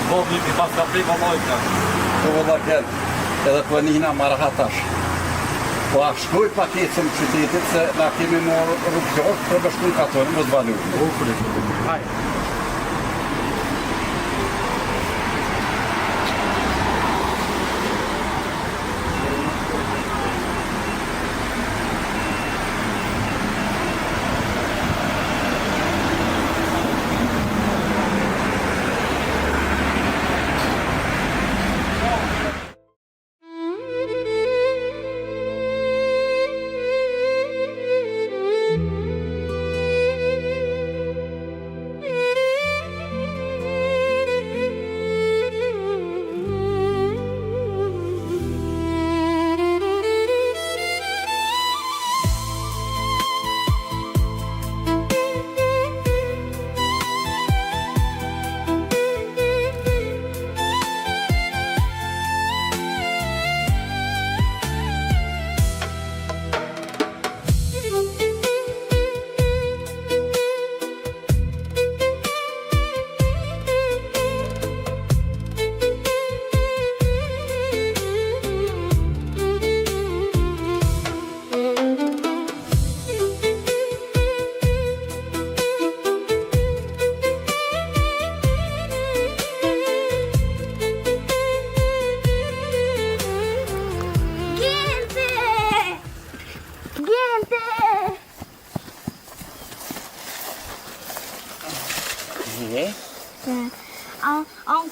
[SPEAKER 10] Vogli pas ka prej valojka.
[SPEAKER 3] Po valla këtë, edhe po njëna marahatash. Po a shkoj paketëm qytetit se na kemi morë rrugëgjohë për bëshkun katonë, mos balu.
[SPEAKER 10] Hajde.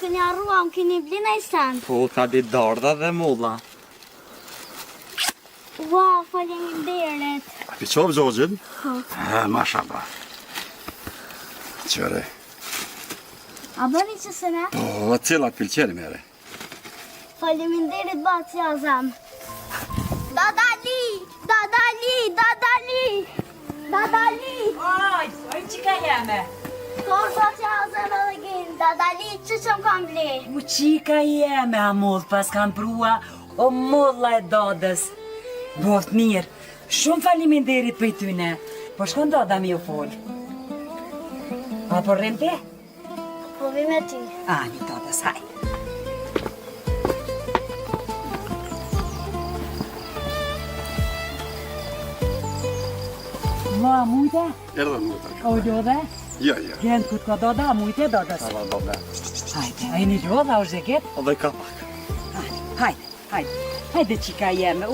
[SPEAKER 11] keni arrua, më keni bli në i sen.
[SPEAKER 6] Po, ka ditë dardha dhe mulla.
[SPEAKER 11] Ua, faleminderit.
[SPEAKER 3] Pi qovë zogjin?
[SPEAKER 11] Po.
[SPEAKER 3] Mashallah. Qëre.
[SPEAKER 11] A bëni që se ne?
[SPEAKER 3] Po, cilat pëlqeni mere?
[SPEAKER 11] Faleminderit Baci Azam. Dadali! Dadali! Dadali! Dadali!
[SPEAKER 5] Oj, qika jeme?
[SPEAKER 11] Kor Baci Azam edhe gjenë. Dadali, që më kam ble?
[SPEAKER 5] U qika jeme, a mull, pas kam prua, o mulla e dadës. Boft mirë, shumë faleminderit për tyne, po shkon dada mi u fol. A po rrim te?
[SPEAKER 11] Po vi me ty.
[SPEAKER 5] Ani, dadës, haj. Ma, mujte?
[SPEAKER 3] Erdhe mujte.
[SPEAKER 5] O ljodhe?
[SPEAKER 3] Ja.
[SPEAKER 5] Gjend këtë ka dada, mujte dadës. Hajde, a e një ljodha o zheket?
[SPEAKER 1] Edhe ka pak.
[SPEAKER 5] Hajde qika jeme,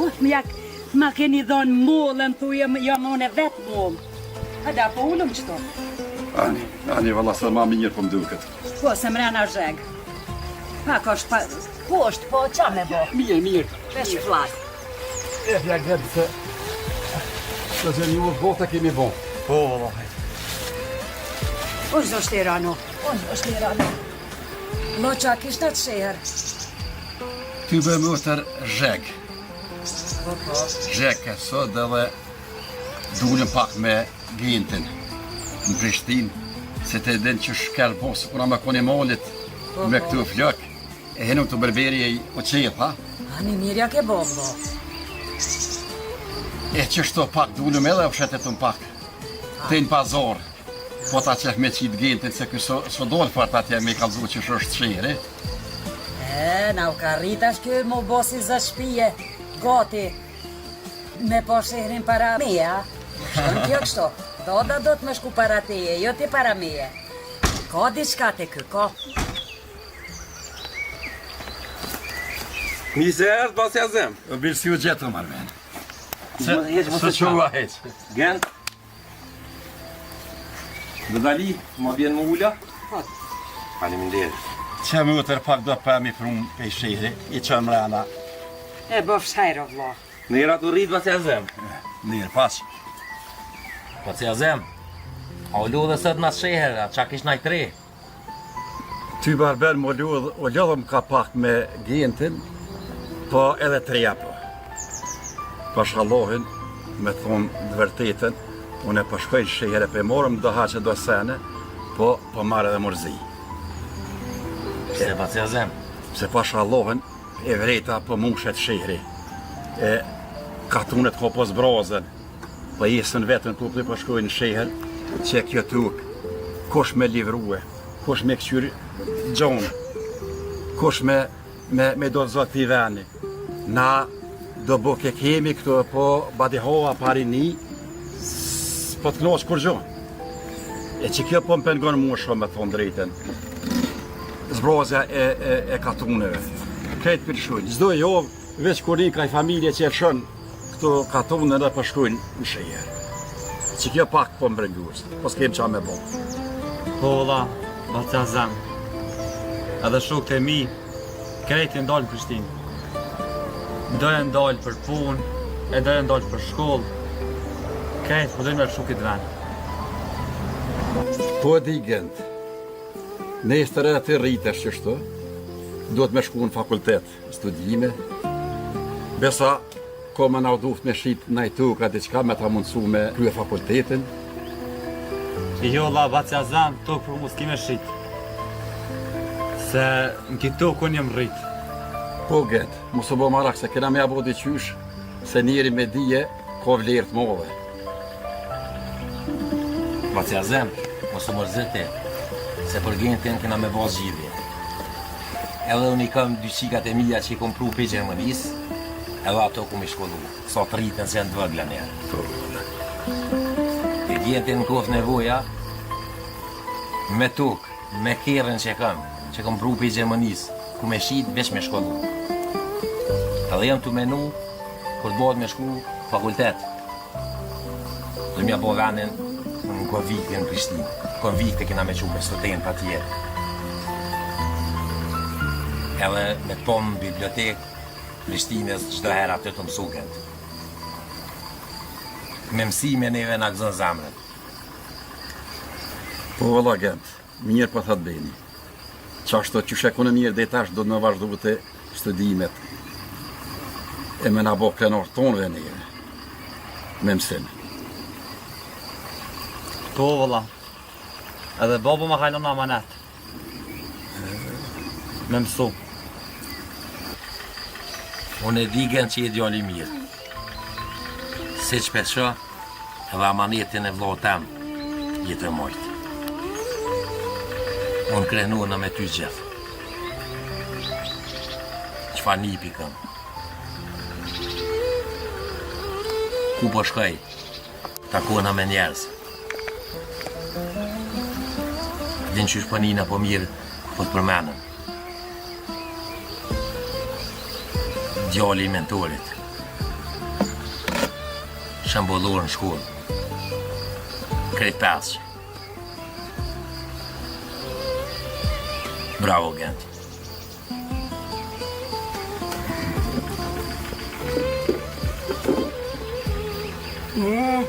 [SPEAKER 5] ma keni dhonë mollën, thuje, jam unë e vetë mollë. Hajde, apo ullëm qëto?
[SPEAKER 3] Ani, valla, se ma mirë po m'duket.
[SPEAKER 5] Po, se mrena zheg. Pak është poshtë, po qa me bo?
[SPEAKER 3] Mirë.
[SPEAKER 5] Vesh flak.
[SPEAKER 3] Ja gëtë se... Se një u bote kemi bon.
[SPEAKER 1] Po, valla, hajde.
[SPEAKER 5] Unë zë shtirano. Loqa, kishtë atë shërë.
[SPEAKER 3] Ty bë mëtër zheg. Zheg e sot edhe dullëm pak me gintin në Prishtinë, se të edhen që shkel posë, kuna me koni molit me këtu flok, e henëm të berberi e o qetë, ha?
[SPEAKER 5] Ani mirja ke boblo.
[SPEAKER 3] E që shto pak dullëm edhe o shetetëm pak, të në pazor, po ta qef me qitë gintin, se këso dole për ta tje me kalzu që është qere.
[SPEAKER 5] Na u ka rritash kjo mu bosi zë shpije, gati, me po shihrin para meja. Shkën kjo kështo, doda do të më shku para teje, jo ti para meje. Ka diçka te kë, ka.
[SPEAKER 4] Mise erdë, Baci Azam.
[SPEAKER 3] O bilë si u gjetë, Marven.
[SPEAKER 4] Se që ua heq. Gent. Dadali, ma vjen më ulla? Faleminderit.
[SPEAKER 3] Që më utër pak do për mi prunë pe i shihri, i qënë mrena.
[SPEAKER 5] E bof shajro, vlo.
[SPEAKER 4] Nera të rritë, Baci Azam.
[SPEAKER 3] Mirë, pas.
[SPEAKER 4] Baci Azam, a u lu dhe sët në sheher, a qa kish najt re?
[SPEAKER 3] Ty barber më lodhëm ka pak me gintin, po edhe treja po. Pashallohin, me thonë dë vërtetën, unë e përshkojnë shehere pe morëm do haqe do sene, po marrë edhe mërzi.
[SPEAKER 4] Se Baci Azam?
[SPEAKER 3] Se pashallohin, e vrejta po mushet shehri. E katunet ko pos brazën, po jesën vetën ku për përshkojnë sheher, që kjo tuk, kush me livruhe, kush me këqyri gjonë, kush me do të zotë t'i veni. Na do buke kemi këtu, po badihova parini, po të knoqë kur gjonë. E që kjo po më pengon mua shumë me thonë drejten. Zbrazja e katuneve. Këtë përshkujnë. Zdo jovë, veç kur një ka i familje që e shënë këtu katunën dhe përshkujnë në shejerë. Që kjo pak po më brengurës, po s'kem qa me bo.
[SPEAKER 6] Po, valla, Baci Azam. Edhe shokët e mi, krejt e ndalë në Prishtinë. Dojë ndalë për punë, e dojë ndalë për shkollë. Krejt, po dojnë me shukit venë.
[SPEAKER 3] Po e di gëndë. Nesër edhe të rritesh që shto, do të me shku në fakultet, studime. Besa, ko me na duft me shqit najtu ka diqka me ta mundësu me krye fakultetin.
[SPEAKER 6] Jo, la, Baci Azam, tokë për mu s'ki me shqit. Se në këtë tokë unë jem rritë.
[SPEAKER 3] Po gëtë, mos u bo marak se kena me abo di qysh, se njeri me dije, ko vlerë të modhe.
[SPEAKER 4] Baci Azam, mos u mërzite, se për gintin këna me bo zgjidhje. Edhe unë i kam dy qikat e mija që i kom pru për Gjermanis, edhe ato ku mi shkollu, sa të rritën se janë të vëgla njerë. Të gintin në kofë nevoja, me tukë, me kerën që kam pru për Gjermanis, ku me shqit, veç me shkollu. Edhe jam të menu, kur të bëhet me shku fakultet. Dhe mja bo venin në konvikte në Prishtinë. Konvikte kena me qume student pa tjerë. edhe me të pomë në bibliotekë Prishtinës çdo herë atë të mësuken. Me mësime neve na gëzon zemrën.
[SPEAKER 3] Po valla gent, mirë po thot beni. Qashto që shekone mirë dhe tash do të në vazhdu të studimet e me na bo krenor tonëve neve me mësim.
[SPEAKER 6] Po valla. Edhe babo ma hajlon amanet. Me mësu.
[SPEAKER 4] Unë e digen që je djali mirë. Se që pesho, edhe amanetin e vlohë tem, jetë e mojtë. Unë krenu në me ty gjithë. Qëfar nipi këm. Ku po shkoj, takona me njerëz. Din qysh pënina po mirë, po të përmenëm. Djali i mentorit. Shembullor në shkollë. Krejt pesë. Bravo, Gent.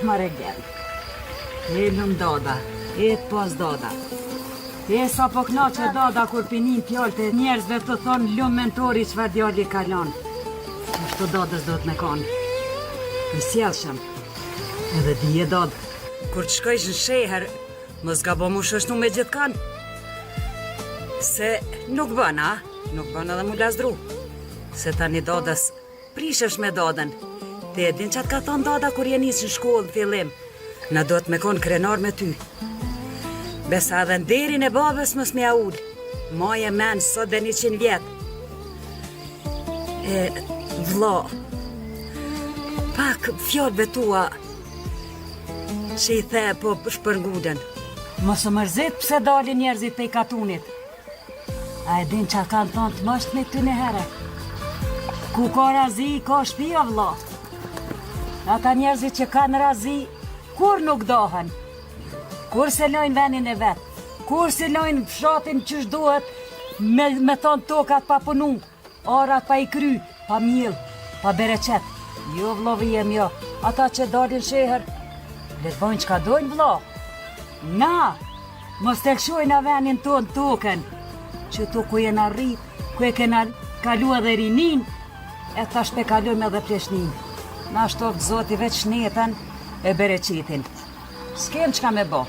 [SPEAKER 5] Mare Gent. Lëm dada, të pas dada. Sa po knaqe dada kur pinin pjallë të njerëzve të thonë lëm mentori qëfar djalli kalon. Ashtu dadës do të me kanë. Në sjellshëm. Edhe dije dadë. Kur të shkojsh në sheher, mos gabo mu shështu me gjithë kanë. Se nuk bën, a? Nuk bën edhe mu lazdru. Se tani dadës prishesh me dadën. Te din që atë ka thonë dada kur je nisë në shkollë në fillim. Na do të me konë krenar me ty. Besa edhe në derin e babës mës me aull. Maje menë sot dhe 100 vjetë. Vlla, pak fjallëve tua që i the po shpërnguden. Mos u mërzit pse dalin njerëzit pej katunit. A e din që kanë thonë të mësht me ty në herë. Ku ka razi, ka shpia vlla. Ata njerëzit që kanë razi, kur nuk dohen. Kur se lojnë venin e vetë. Kur se lojnë fshatin qysh duhet, me thonë tokat pa punu, arat pa i kry, pa mjell, pa bereqet. Jo vlovi jem jo, ata që dalin sheher, le të bojnë qka dojnë vlo. Na, mos të lëshojnë a venin tonë token, që tu ku jena rrit, ku e kena kalu edhe rinin, e ta shpe kalujme edhe pleshnin. Na shtovë zoti veç netën e bereqitin. S'kem qka me bo.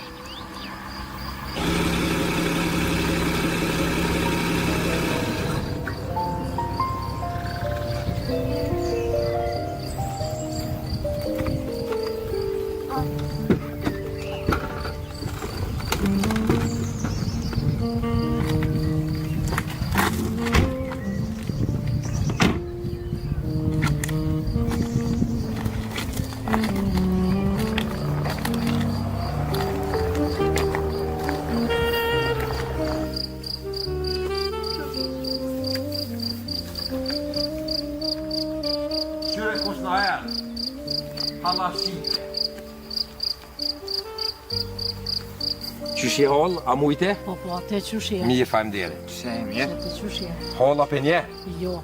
[SPEAKER 4] Qysh je hall, a mujte?
[SPEAKER 15] Po, te qysh je?
[SPEAKER 4] Mirë, faleminderit.
[SPEAKER 15] Te qysh je?
[SPEAKER 4] Halla për nje?
[SPEAKER 15] Jo.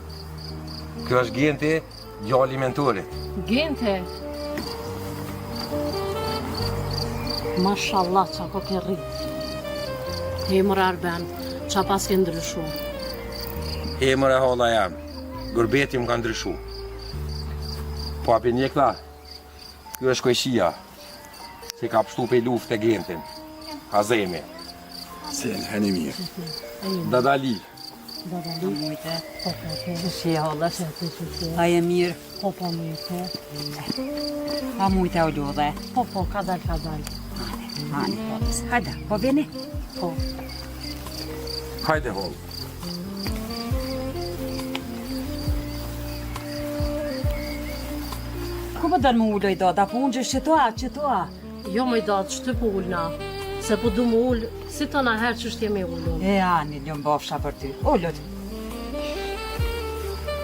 [SPEAKER 4] Kjo është Genti, djali i mentorit.
[SPEAKER 15] Gente. Mashallah, qa ko ke rrit. Emër Arben, qa pas ke ndryshu?
[SPEAKER 4] Emër e halla jam, Gurbeti më ka ndryshu. Po apë një këta, kjo është Kojshia, që ka pështu pe luft e Gentin, Azemi.
[SPEAKER 3] Se në heni mirë.
[SPEAKER 4] Dadali.
[SPEAKER 15] Dadali?
[SPEAKER 5] Mujte.
[SPEAKER 15] Po,
[SPEAKER 5] Qysh je halla? A je mirë?
[SPEAKER 15] Po, mujte.
[SPEAKER 5] A mujte u lodhe?
[SPEAKER 15] Po, ka dal.
[SPEAKER 5] Hajde, hajde, po vini?
[SPEAKER 15] Po.
[SPEAKER 4] Hajde hall.
[SPEAKER 5] Ku po dënë më ulloj dada, po unë gjë qëtoa?
[SPEAKER 15] Jo më i datë, shtë po ullna. Se po du më ullë, si të në herë që shtë jemi ullun.
[SPEAKER 5] Ani, njëm bofsha për ty. Ullot.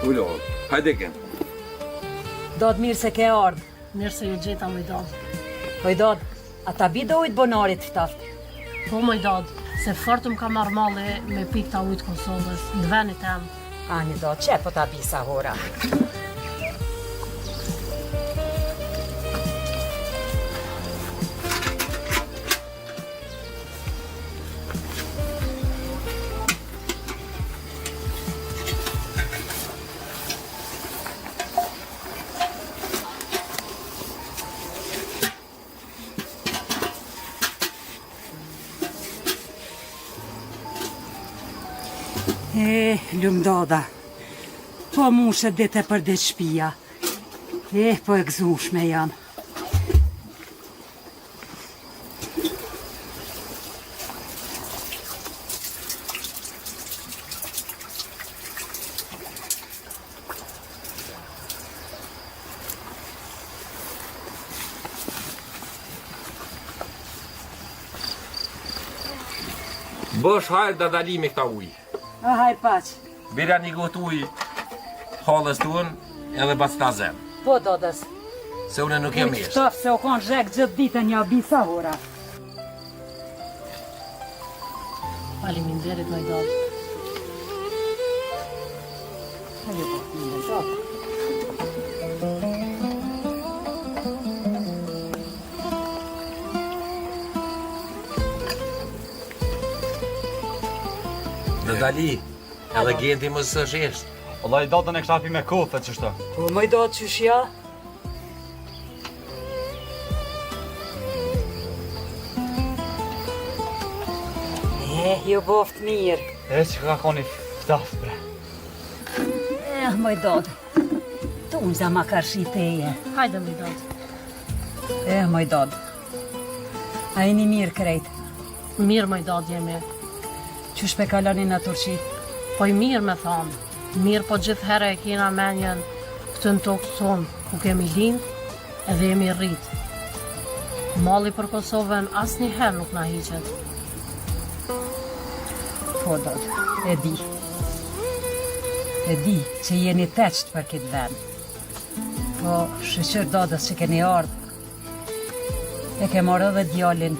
[SPEAKER 3] Ullo, hajde Gent.
[SPEAKER 5] Do të mirë se ke ardhë.
[SPEAKER 15] Mirë se ju gjeta më i datë.
[SPEAKER 5] Po i datë, ata bido ujtë bonarit ftaft.
[SPEAKER 15] Po më i datë, se fort më ka marrë male me pik ta ujtë Kosovës, në venit em.
[SPEAKER 5] Ani do, që po ta bisa hora? Lumdoda, po mu shë dite për dhe shpia. Po e gëzushme jam.
[SPEAKER 4] Bësh hajrë da dalimi këta ujë.
[SPEAKER 5] Haj paq.
[SPEAKER 4] Bira një gotë ujë halës të unë edhe bas ta zemë.
[SPEAKER 5] Po dodës.
[SPEAKER 4] Se une nuk jam ishtë.
[SPEAKER 5] Shtaf se o konë zhek gjithë ditën një bisa hora.
[SPEAKER 15] Faleminderit më dot.
[SPEAKER 4] Në dali, edhe gjendi më së sheshtë.
[SPEAKER 6] Ola i dotën e kësha pi me kofe që shto.
[SPEAKER 5] Po më do të qyshja? Jo boft mirë.
[SPEAKER 6] E që ka koni ftaf, bre.
[SPEAKER 5] Më do të. Tu më za ma karshi teje.
[SPEAKER 15] Hajde më dot.
[SPEAKER 5] Më do të. A jeni mirë krejt?
[SPEAKER 15] Mirë më dot jemi.
[SPEAKER 5] Qysh pe kaloni në Turqi?
[SPEAKER 15] Po i mirë me thonë. Mirë po gjithë herë e kena menjen këtë në tokë tonë, ku kemi lindë edhe jemi rritë. Malli për Kosovën asë një herë nuk na hiqet.
[SPEAKER 5] Po do të, e di. E di që jeni teqt për këtë vend. Po shqyr dodës që keni ardhë. E ke morë edhe djallin.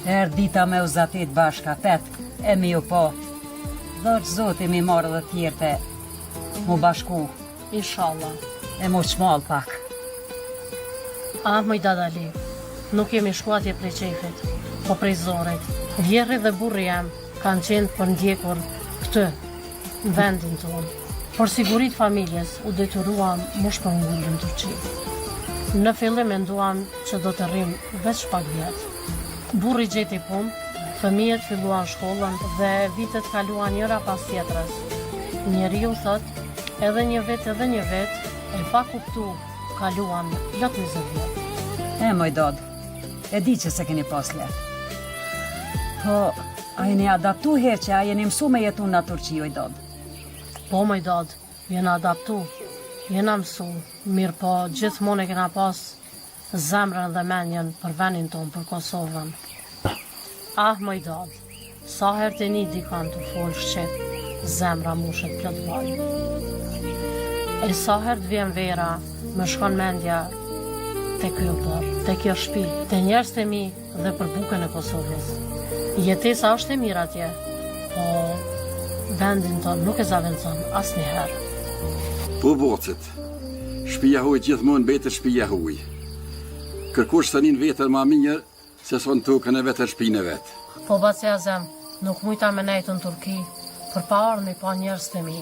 [SPEAKER 5] Erë dita me uzatit bashka, petë, e mi u po. Dhe që zoti mi marrë dhe tjerte mu bashku.
[SPEAKER 15] Inshallah.
[SPEAKER 5] E mu qmal pak.
[SPEAKER 15] Mëj dadali, nuk jemi shkuatje prej qefit, po prej zorit. Vjerri dhe burri jam kanë qenë për ndjekur këtë, në vendin tonë. Por sigurit familjes u detyruam mosh për ngullin Turqi. Në fillim menduam që do të rrim veç pak vjetë. Burri gjeti punë, fëmijët filluan shkollën dhe vitet kaluan njëra pas tjetrës. Njeriu thot, edhe një vet, e pa kuptu kaluan plot 20 vjet.
[SPEAKER 5] Moj dod, e di që se keni pas let. Po, a jeni adaptu herë që a jeni mësu me jetu në Turqi, oj dod?
[SPEAKER 15] Po, moj dod, jena adaptu, jena mësu, mirë po gjithmonë e kena pas zemrën dhe menjen për venin tonë, për Kosovën. Moj dod, sa herë të një dikan të folë shqip, zemra mushet plot vaj. E sa herë të vjen vera, më shkon mendja te kjo por, te kjo shtëpi, te njerëzit e mi dhe për bukën e Kosovës. Jetesa është e mirë atje, po vendin tonë nuk e zaventson asnjëherë.
[SPEAKER 3] Po bocet, shtëpia huaj gjithmonë mbetet shtëpia huaj. Kërkosh tanin vetën ma mirë se son tokën e vetë shtëpinë e vet.
[SPEAKER 15] Po baci Azem, nuk mujta me nejtë në Turki, për pa ardhmi pa njerëz të mi.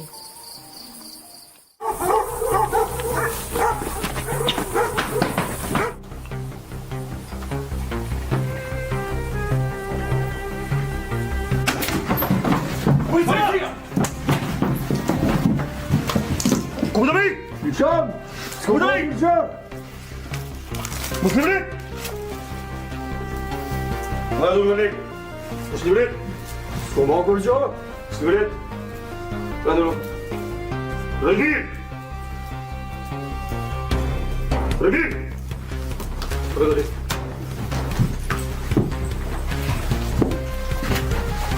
[SPEAKER 1] Komutanım! Hüsam! Komutanım! Hüsam! Muslimlik! Hadi Muslimlik! Muslimlik! Skoma kurca! Muslimlik! Hadi oğlum! Regi! Regi! Hadi.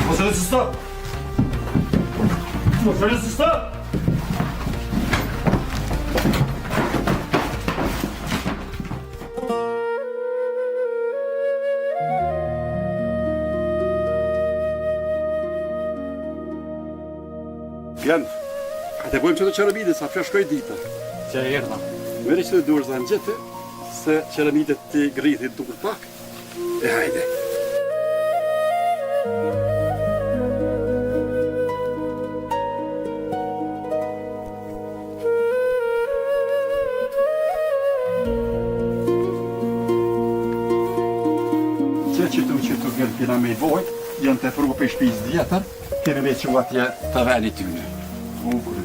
[SPEAKER 1] Masada sısta! Masada sısta!
[SPEAKER 3] Gënd, hajde bëjmë që të qërëmidit, sa për shkoj dita.
[SPEAKER 6] Që e erdha.
[SPEAKER 3] Mere që të durë zanë gjithë, se qërëmidit të gritit dukur pak. E hajde. Që gëllë kina me i vojt, janë të fru për shpis djetër, kemi me që atje të veni tyne. Bukur.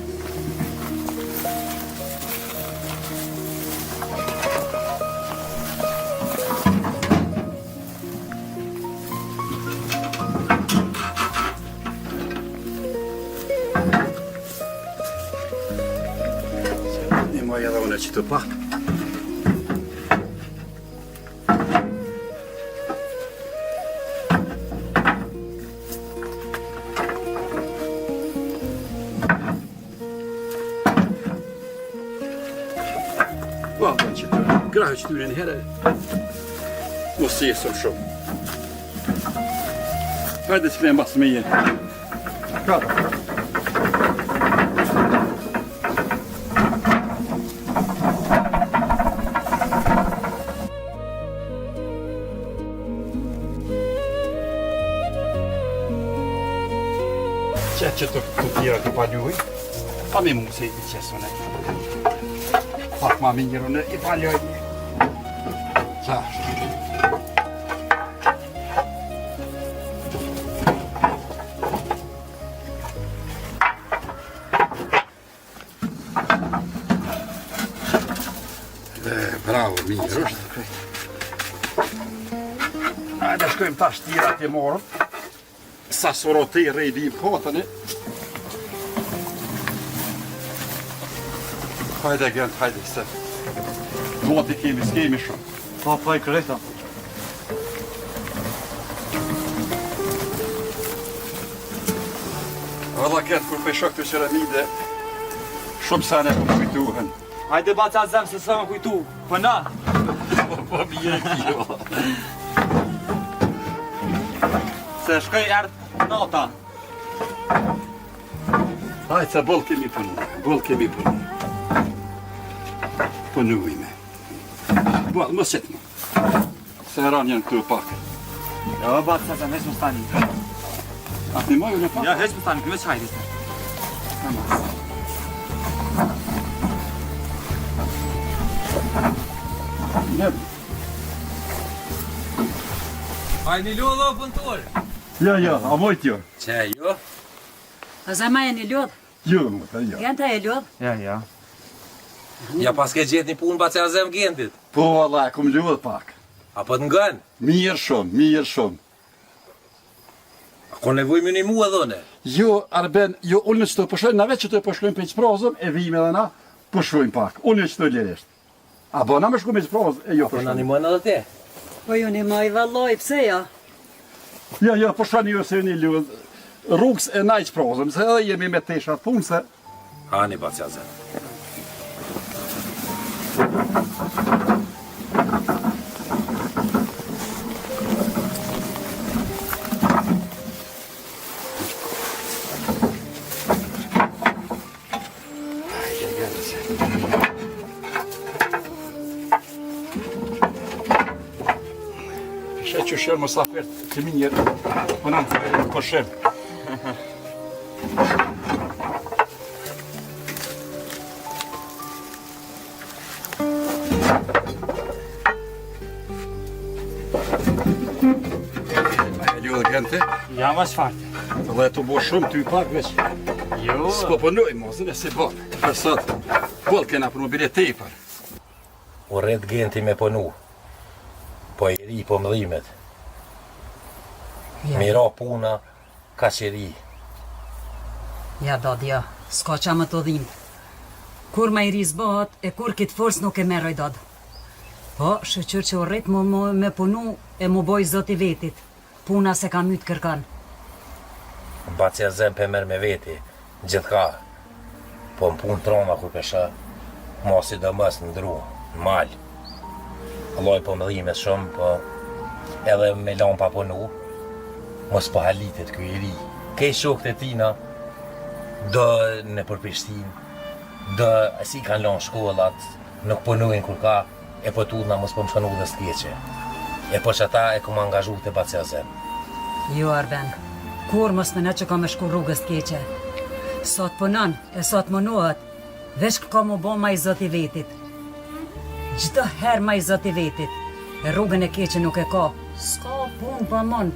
[SPEAKER 3] Një moj edhe une që të pak. Grahë që tyre në herë, mos të jesëm shumë. Hajde që klemë basë me jenë. Kata. Qëtë që të tjera të paljuj, pa me mu se i qesën e. Pak ma mirë në i paljuj. Qashtë. Bravo, mirë është. Hajde shkojmë tash tira të morëm. Sa sorote i rejdim kotën e. Hajde gënd, hajde se. Goti kemi, s'kemi shumë.
[SPEAKER 1] Pa, pa i kërrejta.
[SPEAKER 3] Valla këtë kur për shok të qëramide, shumë sa ne për kujtuhen.
[SPEAKER 6] Hajde baca zemë se s'ma kujtu, për na.
[SPEAKER 3] Po bje kjo.
[SPEAKER 6] Se shkoj erdë nota.
[SPEAKER 3] Hajde se boll kemi punu, Punujme. Boll, më qëtë më. Se ran janë këtu pak.
[SPEAKER 6] Ja, baca zemë, heq më stani.
[SPEAKER 3] Atë një moju në pak?
[SPEAKER 6] Ja, heq më stani, këve që hajdi se.
[SPEAKER 4] Hajni lodh o punëtor.
[SPEAKER 3] Ja, a mojt jo.
[SPEAKER 4] Që jo?
[SPEAKER 5] A zama e një lodh?
[SPEAKER 3] Jo, më të jo.
[SPEAKER 5] Genta e lodh?
[SPEAKER 6] Ja.
[SPEAKER 4] Ja pas ke gjetë një punë pa që a zemë gentit.
[SPEAKER 3] Po, Allah, kum lodh pak.
[SPEAKER 4] Apo të ngën?
[SPEAKER 3] Mirë shumë.
[SPEAKER 4] A ko nevojmë një mu edhe ne?
[SPEAKER 3] Jo, Arben, jo, unë që të pëshojnë, na veç që të pëshojnë për qëprazëm, e vime dhe na, pëshojnë pak. Unë që të lirisht. A bo, na me shku me qëprazëm, e jo
[SPEAKER 4] pëshojnë.
[SPEAKER 3] pëshojnë.
[SPEAKER 4] Apo në një mënë edhe te?
[SPEAKER 5] Po ju një maj valloj, pse ja?
[SPEAKER 3] Ja, pëshojnë jo se një lodh. Rrugës e naj qëprazëm, se edhe jemi me teshat punë, se...
[SPEAKER 4] Hani pa që a zemë.
[SPEAKER 3] Që shërë më safert të minjerë, pënanë të verë për shërë. A e ljodhë gënte?
[SPEAKER 6] Ja, ma shfartë.
[SPEAKER 3] Të dhe të bo shumë ty pak veç.
[SPEAKER 6] Jo.
[SPEAKER 3] S'po pënoj, mozën e si bërë. Për sot, bolë kena për mobilet tejpër.
[SPEAKER 4] U rrit genti me punu. Po i ri po mëdhimet. Mira puna, ka që ri.
[SPEAKER 5] Ja, dadja, s'ka qa më të dhimë. Kur ma i ri zbohat, e kur kitë forës nuk e meroj dad. Po, shëqër që u rrit me punu e mu boj zoti vetit. Puna se ka mytë kërkan.
[SPEAKER 4] Ba që zemë për merë me veti, gjithë ka. Po në punë trona ku pesha, mos i do mësë në dru, në malë. Alloj po mëdhimet shumë, po edhe me lanë pa punu, mos po halitet kjo i ri. Kej shokët e tina, do në për Prishtinë, do si kanë lënë shkollat, nuk punojnë kur ka, e po tutna mos po më shkonu dhe s'keqe. E po që ata e kom angazhu të Bacazem.
[SPEAKER 5] Jo, Arben, kur mos më në që ka me shku rrugës t'keqe. Sot punon, e sot munohet, veç ka mu bo ma i zot i vetit. Gjdo her ma i zot i vetit, e rrugën e keqe nuk e ka. S'ka pun për mon.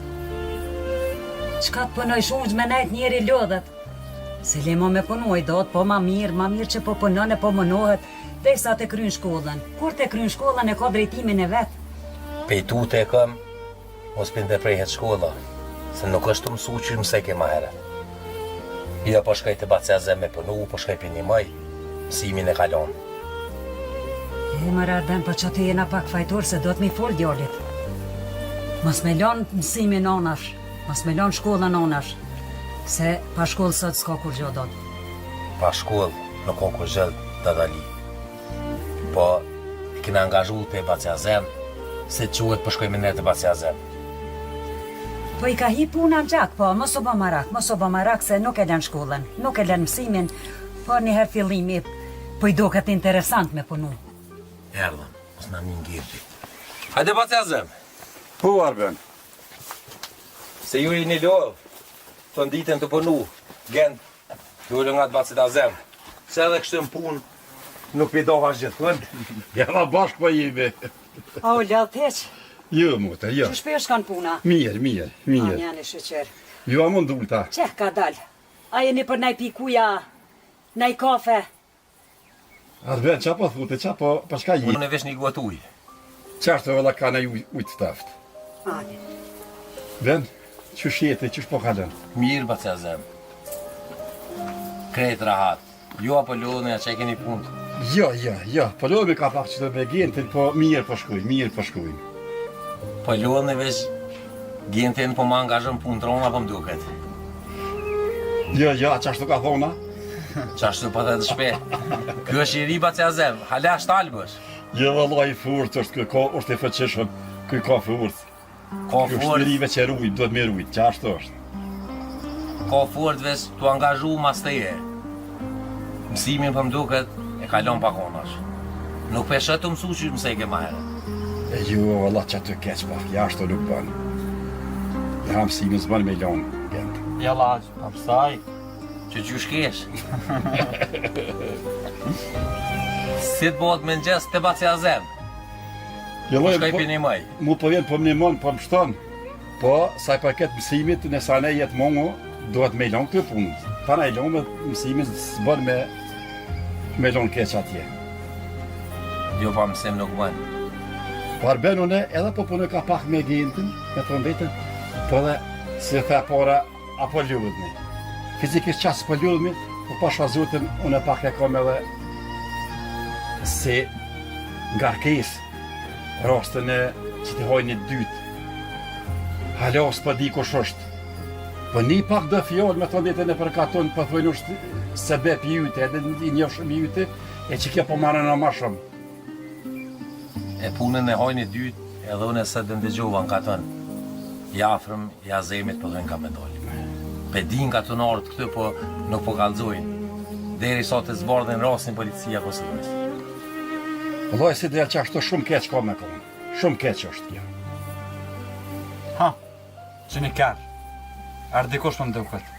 [SPEAKER 5] Qka të punoj shumë me nejt njeri lodhet. Se le mo me punoj do të po ma mirë që po punon e po munohet, dhe sa të kryn shkollën. Kur të kryn shkollën e ka drejtimin e vetë.
[SPEAKER 4] Pejtu të e këm, mos pinde prejhet shkolla, se nuk është të mësu që mëse ke ma herët. Jo po shkaj të Bacazem me punu, po shkaj për një maj, mësimin e kalon.
[SPEAKER 5] E më Arben, për që të jena pak fajtor se do të mi fol djallit. Mos me lon mësimin onash, mos me lon shkollën onash, se pa shkollë sot s'ka kur gjë dot.
[SPEAKER 4] Pa shkollë nuk ka kur gjë dadali. Po, i kena angazhu të Bacazem, se quhet po shkoj me ne të Bacazem.
[SPEAKER 5] Po i ka hi puna në gjak, po, mos u bë marak, se nuk e len shkollën, nuk e len mësimin, po njëherë fillimi, po i doket interesant me punu.
[SPEAKER 4] Erdhëm, mos na min girti. Hajde Bacazem!
[SPEAKER 3] Po, Arben.
[SPEAKER 4] Se ju i një lovë, të nditën të punu, gend, ju ullë nga të Bacazem. Se edhe kështë në punë, nuk pidoha gjithë,
[SPEAKER 3] Java bashkë po jemi.
[SPEAKER 5] A u lëllë teq?
[SPEAKER 3] Jo, mote, jo.
[SPEAKER 5] Që shpesh kanë puna?
[SPEAKER 3] Mirë.
[SPEAKER 5] A njani shëqer.
[SPEAKER 3] Jo, a mund dulta.
[SPEAKER 5] Qeh ka dal? A jeni për nej pikuja, nej kafe?
[SPEAKER 3] Arben, qa po thute, qa po, pa shka ji?
[SPEAKER 4] Unë e vesh një guat ujë.
[SPEAKER 3] Qashtë vëlla ka në ujtë taftë.
[SPEAKER 5] Ani.
[SPEAKER 3] Ben, që shjete, që shpo kalën?
[SPEAKER 4] Mirë Bacazem. Kretë rahat. Jo apo lodhën e që e keni punë.
[SPEAKER 3] Jo, po lodhën ka pak që të me gentin, po mirë po shkujnë.
[SPEAKER 4] Po lodhën e veç gentin po ma angazhën punë trona po mduket.
[SPEAKER 3] Jo, qashtu ka thona?
[SPEAKER 4] Qashtu po të shpe. Kjo është i ri Bacazem, hala shtalbësh.
[SPEAKER 3] Jo, vëllai furt është është e fëqeshëm, kjo ka furt.
[SPEAKER 4] Ka
[SPEAKER 3] Kjo është
[SPEAKER 4] fort,
[SPEAKER 3] rive që rujt, duhet me rujt, qashtu është.
[SPEAKER 4] ka fort veç të angazhu mas të je. Mësimin për mduket e kalon pak onash. Nuk peshet të mësu që mëse ke ma herë.
[SPEAKER 3] E jo, valla që të keq pa, jashtë nuk bën. Ja mësimin s'bën me lonë, gent.
[SPEAKER 6] Ja laq, apsaj.
[SPEAKER 4] Që shkesh. Si të bëhet me ngjes të Bacazem?
[SPEAKER 3] Jo,
[SPEAKER 4] Shkaj për një maj.
[SPEAKER 3] Mu po vjen po më nimon, po më shton. Po, sa i përket mësimit, nësa ne jetë mongo, duhet me lonë këtë punë. Ta na i lonë me mësimin s'bën me lonë keq atje.
[SPEAKER 4] Jo pa mësim nuk bën.
[SPEAKER 3] Po Arben une edhe po punoj ka pak me gentin, me të mbetën, po dhe si the para apo ljudhni. Fizikisht qasë po ljudhmi, po pa shazutën une pak e kom edhe si ngarkes rastën e që t'i hojnë një dytë. Halos po di kush është. Po një pak dhe fjallë me të mbetën e përkaton, po thojnë është sebep jute, edhe një njëshëm jute, e që kja po marrën në ma shumë.
[SPEAKER 4] E punën e hojnë i dytë, edhe unë e së dëndëgjova në katën. Jafrëm, ja zemit për dhënë ka me dollë. Pe din ka të nërët këtë, po nuk po kalzojnë. Deri sot e zbardhen rasin policia Kosovës.
[SPEAKER 3] Vëllai si dhe që ashtu shumë keq ka me konë. Shumë keq është kjo.
[SPEAKER 6] Ha, që një kërë. Arë dikush më mduket.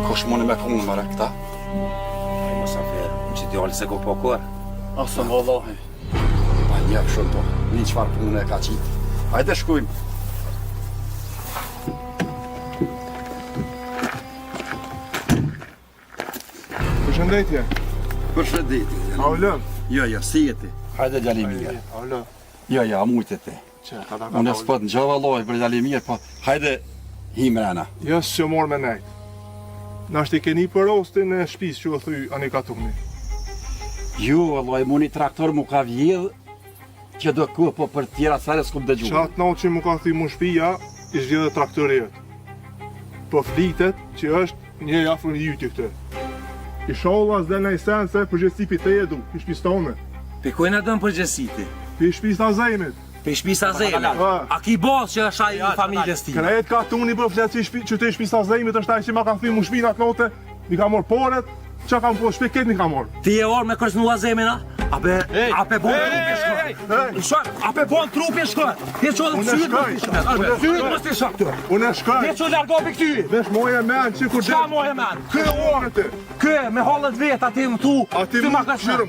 [SPEAKER 3] Kush mune me konë mëre këta?
[SPEAKER 4] Ai mos afer, unë që djallë se ko po kërë.
[SPEAKER 3] Asëm vëllahi. Pa njëfë shumë po, një qëfar punë e ka qitë. Hajde shkujmë.
[SPEAKER 14] Përshëndetje.
[SPEAKER 3] Përshëndetje.
[SPEAKER 14] A u lëm?
[SPEAKER 3] Jo, si jeti? Hajde djali mirë.
[SPEAKER 14] A u lëm?
[SPEAKER 3] Jo, a mujtë ti. Unë e s'pët në gjëva lojë për djali mirë, po hajde him rena.
[SPEAKER 14] Jo, s'jë morë me nejtë. Na shti keni për rostin e shpis që o thuj anikatuni.
[SPEAKER 3] Jo, Allah, moni traktor mu ka vjedh, që do ku, po për tjera sare s'kum dëgju.
[SPEAKER 14] Qatë nau që mu ka thuj mu shpia, ish vjedhe traktoriet. Po flitet që është një afrë një jyti këtë. I sholla s'de në i sen se përgjësi pi te edu, i shpis tone.
[SPEAKER 4] Pe kojnë dëmë përgjësiti?
[SPEAKER 14] Pi shpis të azemit.
[SPEAKER 4] Pe shpis të azemit? A ki bos që është ai familjes ti?
[SPEAKER 14] Krejt ka tuni për flet që të shpis të azemit është ai që ma ka thuj mu shpinat note, mi ka morë poret, që kam po shpik ketë mi ka morë.
[SPEAKER 4] Ti e orë me kërcnu azemin, a? Ape bon trupi shkët? Ape bon trupi shkët? Ti që dhe sytë mështë i shkët? Sytë mështë i shkët?
[SPEAKER 14] Unë e shkët?
[SPEAKER 4] Ti që largohi këty?
[SPEAKER 14] Vesh moje men që kur dhe...
[SPEAKER 4] Qa moje men? Kë orë? Kë me halët vetë ati më tu?
[SPEAKER 14] Ati më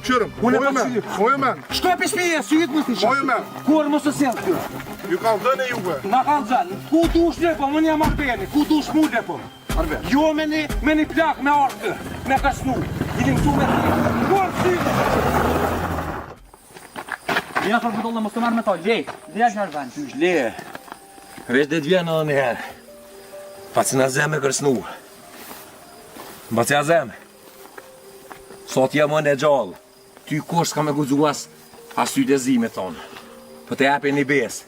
[SPEAKER 14] qërëm. Moje men.
[SPEAKER 4] Shkoj për shpije, sytë mështë i shkët?
[SPEAKER 14] Moje men.
[SPEAKER 4] Kur mështë të sjellë këty?
[SPEAKER 14] Ju kanë dhënë juve.
[SPEAKER 4] Na kanë dhënë. Ku dush lepo, më një marbeni, ku dush mu lepo. Jo me një plak me artë, me kasnu. Ilim tu me të kur sytë.
[SPEAKER 10] Jena për pëtollë në mos të marrë me to, lej, lej që nërë
[SPEAKER 4] Qysh le, veç dhe t'vjenë edhe njëherë. Pa që në zemë e kërsnu. Ba që a zemë, sot jam në e gjallë, ty kush s'ka me guzuas as ty lezime tonë. Po të jepe një besë.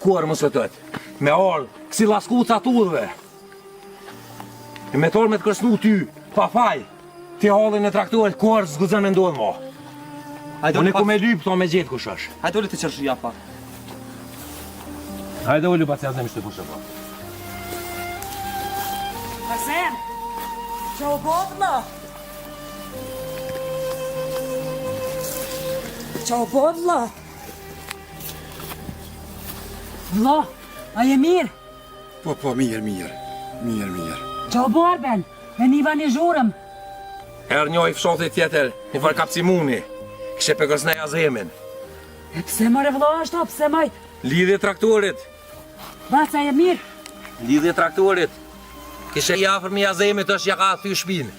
[SPEAKER 4] Kur më së tëtë, me orë, kësi laskuca t'udhve. E me torë me të kërsnu ty, pa faj, ti hallin e traktorit, kur s'guzën me ndodhë mo. Unë e ku me lypë, to me gjithë kush është.
[SPEAKER 10] Hajde ulli të qërshë japa.
[SPEAKER 4] Hajde ulli pa që azem ishte kush e po.
[SPEAKER 5] Azem, që u bodhla? Që u bodhla? Vla, a je mirë?
[SPEAKER 3] Po, mirë.
[SPEAKER 5] Që u barben, e niva një zhurëm.
[SPEAKER 4] Herë njoj fshotit tjetër, një farë kapcimuni, kështë e pekësnej azemin.
[SPEAKER 5] E pse mare vla ashtu, pse maj?
[SPEAKER 4] Lidhje traktorit.
[SPEAKER 5] Baca je mirë?
[SPEAKER 4] Lidhje traktorit. Kështë e jafër mi azemit është jaka thy shpinë.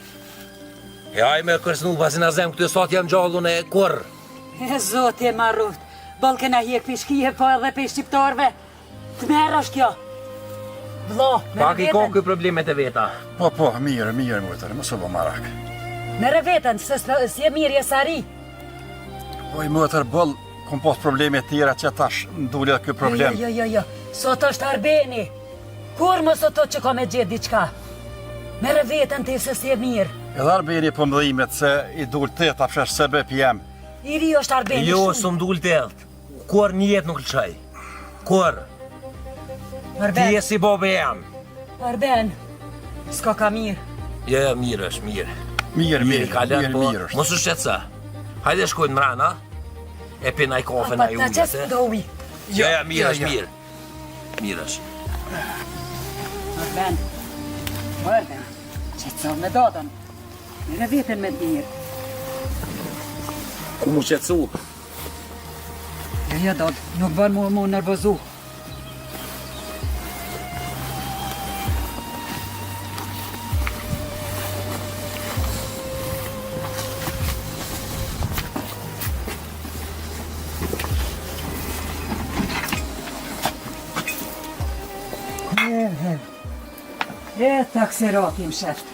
[SPEAKER 4] E aj me kërsnu pasin azem këtë sot jam gjallun e kur.
[SPEAKER 5] E zotë e marrut, bolken a hjek pishkije po edhe për shqiptarve. Të merë është kjo. Vla,
[SPEAKER 4] Pak i ka këj problemet e veta.
[SPEAKER 3] Po, mirë, mërtër, mos u bë marak.
[SPEAKER 5] Mere vetën, se si e mirë, je sari.
[SPEAKER 3] Po i mërtër bëll, kom pas probleme tjera që tash ndulli dhe këj problem.
[SPEAKER 5] Jo, sot është Arbeni. Kur më sot që ka me gjithë diqka? Mere vetën ti se si e mirë.
[SPEAKER 3] Edhe Arbeni për mëdhimet se i dull të ta pshesh sebe pjem.
[SPEAKER 5] I ri është Arbeni
[SPEAKER 4] Jo,
[SPEAKER 5] shumë.
[SPEAKER 4] së mdull të eltë. Kur njetë nuk lëqaj. Kur? Ti e si bobe jam.
[SPEAKER 5] Arben, s'ka ka mirë.
[SPEAKER 4] Ja, mirë është, mirë.
[SPEAKER 3] Mirë
[SPEAKER 4] është. Mos u shqetësa. Hajde shkojnë mrana, e pina i kafe na i
[SPEAKER 5] Ta qes
[SPEAKER 4] ujët,
[SPEAKER 5] do uj.
[SPEAKER 4] Ja, mirë është, mirë. Mirë është.
[SPEAKER 5] Arben, qetësov me dodën. Mere vetën me të mirë.
[SPEAKER 4] Ku mu qetësu?
[SPEAKER 5] Jo, dodë, nuk bën mu nervozu. Taksiratim sheft.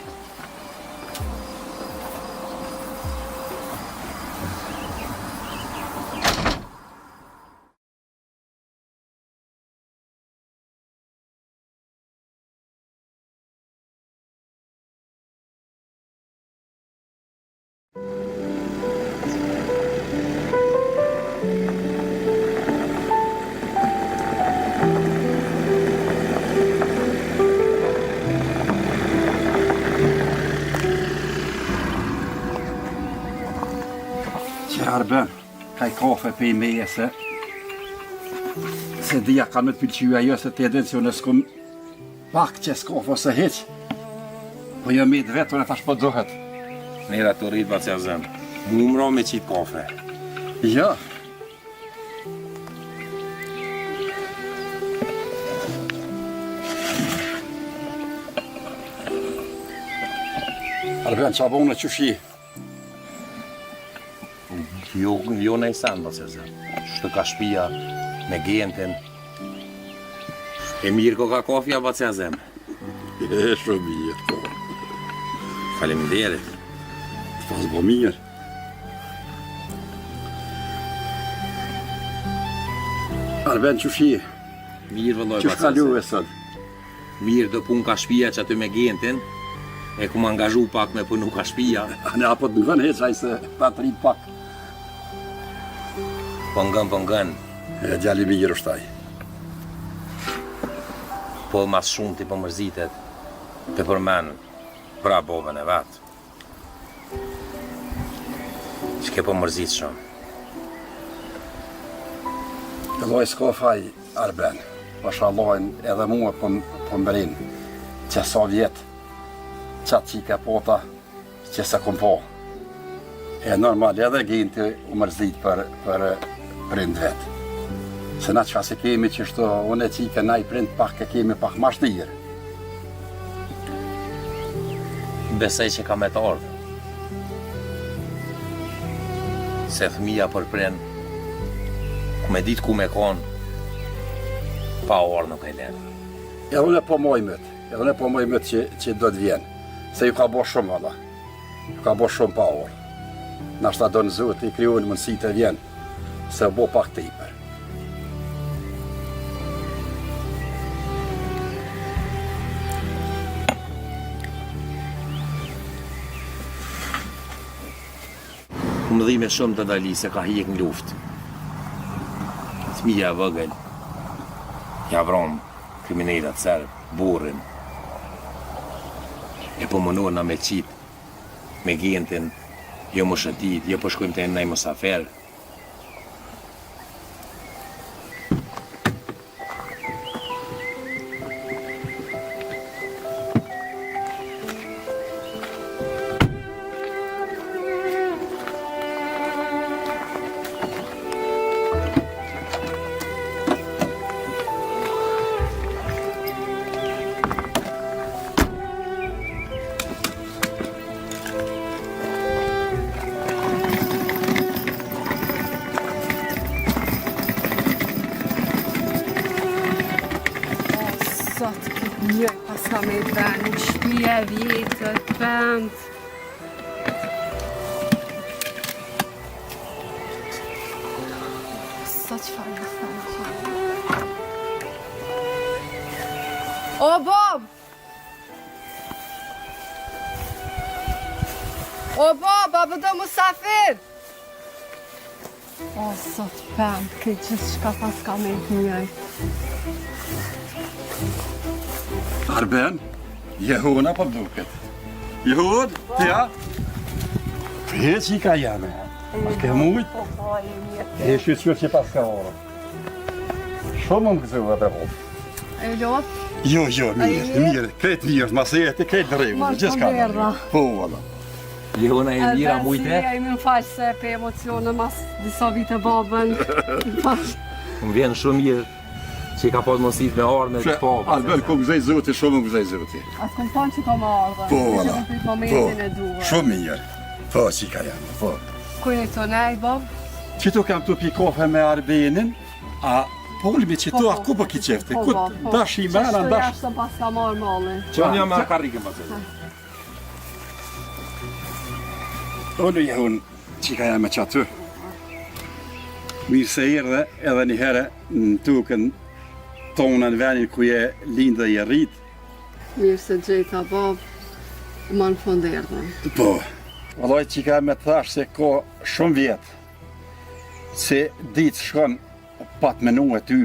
[SPEAKER 3] Arben, ka i kafe për i mese. Se dhja ka me të pëlqyja jo se të edhin që unë s'kum pak që s'kafe ose heq. Po jam i të vetë, unë e tash po dohet.
[SPEAKER 4] Nera të rritë ba që a zemë. Mu mro me qitë kafe.
[SPEAKER 3] Jo. Arben, qa bo në qushi?
[SPEAKER 4] Jo në i sanë, ba që a zemë. Shtë ka shpia me gentin. E mirë ko ka kofja, ba që a zemë.
[SPEAKER 3] E shumë mirë, po. Faleminderit. Të pas bo mirë. Arben që shi?
[SPEAKER 4] Mirë vëlloj,
[SPEAKER 3] Që shkalu e sot?
[SPEAKER 4] Mirë do pun ka shpia që aty me gentin, e ku më angazhu pak me punu ka shpia.
[SPEAKER 3] Ne apo të ngën heqaj se ta të rrit pak.
[SPEAKER 4] Po ngën.
[SPEAKER 3] E djali mirë është taj.
[SPEAKER 4] Po mas shumë ti po mërzitet, të përmen pra bobën e vetë. Që ke po mërzit shumë?
[SPEAKER 3] Loj s'ka faj, Arben. Mashallah, edhe mua po mbërin. Që sa vjetë, qatë qika pota, që se kom po. E normal, edhe ginti u mërzit për prind vetë. Se na që se kemi që shto, unë e qika na i prind pak e kemi pak ma shtirë.
[SPEAKER 4] Besej që ka me të ardhë. Se fëmija për prind, ku me ditë ku me konë, pa orë nuk e lenë.
[SPEAKER 3] Edhe unë e po mojmët që do të vjenë, se ju ka bo shumë, valla. Ju ka bo shumë pa orë. Nashta do në zotë i kriju në mundësi të vjenë, se bo pak të iper.
[SPEAKER 4] Më dhime shumë të dali se ka hjek në luft. Fëmija e vëgël, ja vrom kriminalat serb, burrin. E po mënurna me qit, me gentin, jo më shëtit, jo po shkojmë të nej mësafer.
[SPEAKER 15] Sot këtë njëj pas ka me i bënë, në shpije vjetër, pënd. Sot që farë në thënë. O, Bob! O, Bob, a bëdo musafir! O, sot pënd, këtë gjithë shka pas ka me i njëj.
[SPEAKER 3] Arben, Jehuna po duket. Jehud, tja? Pre qika jame. Ke mujt? E shqyr që pas ka orë. Shumë më këzua të rovë.
[SPEAKER 15] E lot?
[SPEAKER 3] Jo, mirë. Kretë mirë, masë e të kretë regu. Gjithë ka në. Po, valla.
[SPEAKER 4] Jehuna e mira mujte?
[SPEAKER 15] E më falë se pe emocione mas disa vite babën.
[SPEAKER 4] Më vjenë shumë mirë që i ka pas mësit me ardhme të po.
[SPEAKER 3] Albel, ku gëzaj zoti, shumë gëzaj zoti.
[SPEAKER 15] Atë kom tonë që ka më ardhme.
[SPEAKER 3] Po, valla.
[SPEAKER 15] Po,
[SPEAKER 3] shumë mirë. Po, qika janë, po.
[SPEAKER 15] Kujnë të nej, Bob?
[SPEAKER 3] Qëtu kam të pi kafe me Arbenin, a polmi që tu a ku për ki qefte? Ku dash i mena,
[SPEAKER 15] dash... Qështë të jashtë pas ka marrë mali.
[SPEAKER 3] Që një me karikën pas e. Olu jehun, qika janë me qatu. Mirë se erdhe edhe një herë në tukën tonë në venin ku je lindë dhe je rritë.
[SPEAKER 15] Mirë se gjejta, Bob, më në fund erdhen.
[SPEAKER 3] Po, vallaj që ka me thash se ka shumë vjetë, se ditë shkon pa të menu e ty,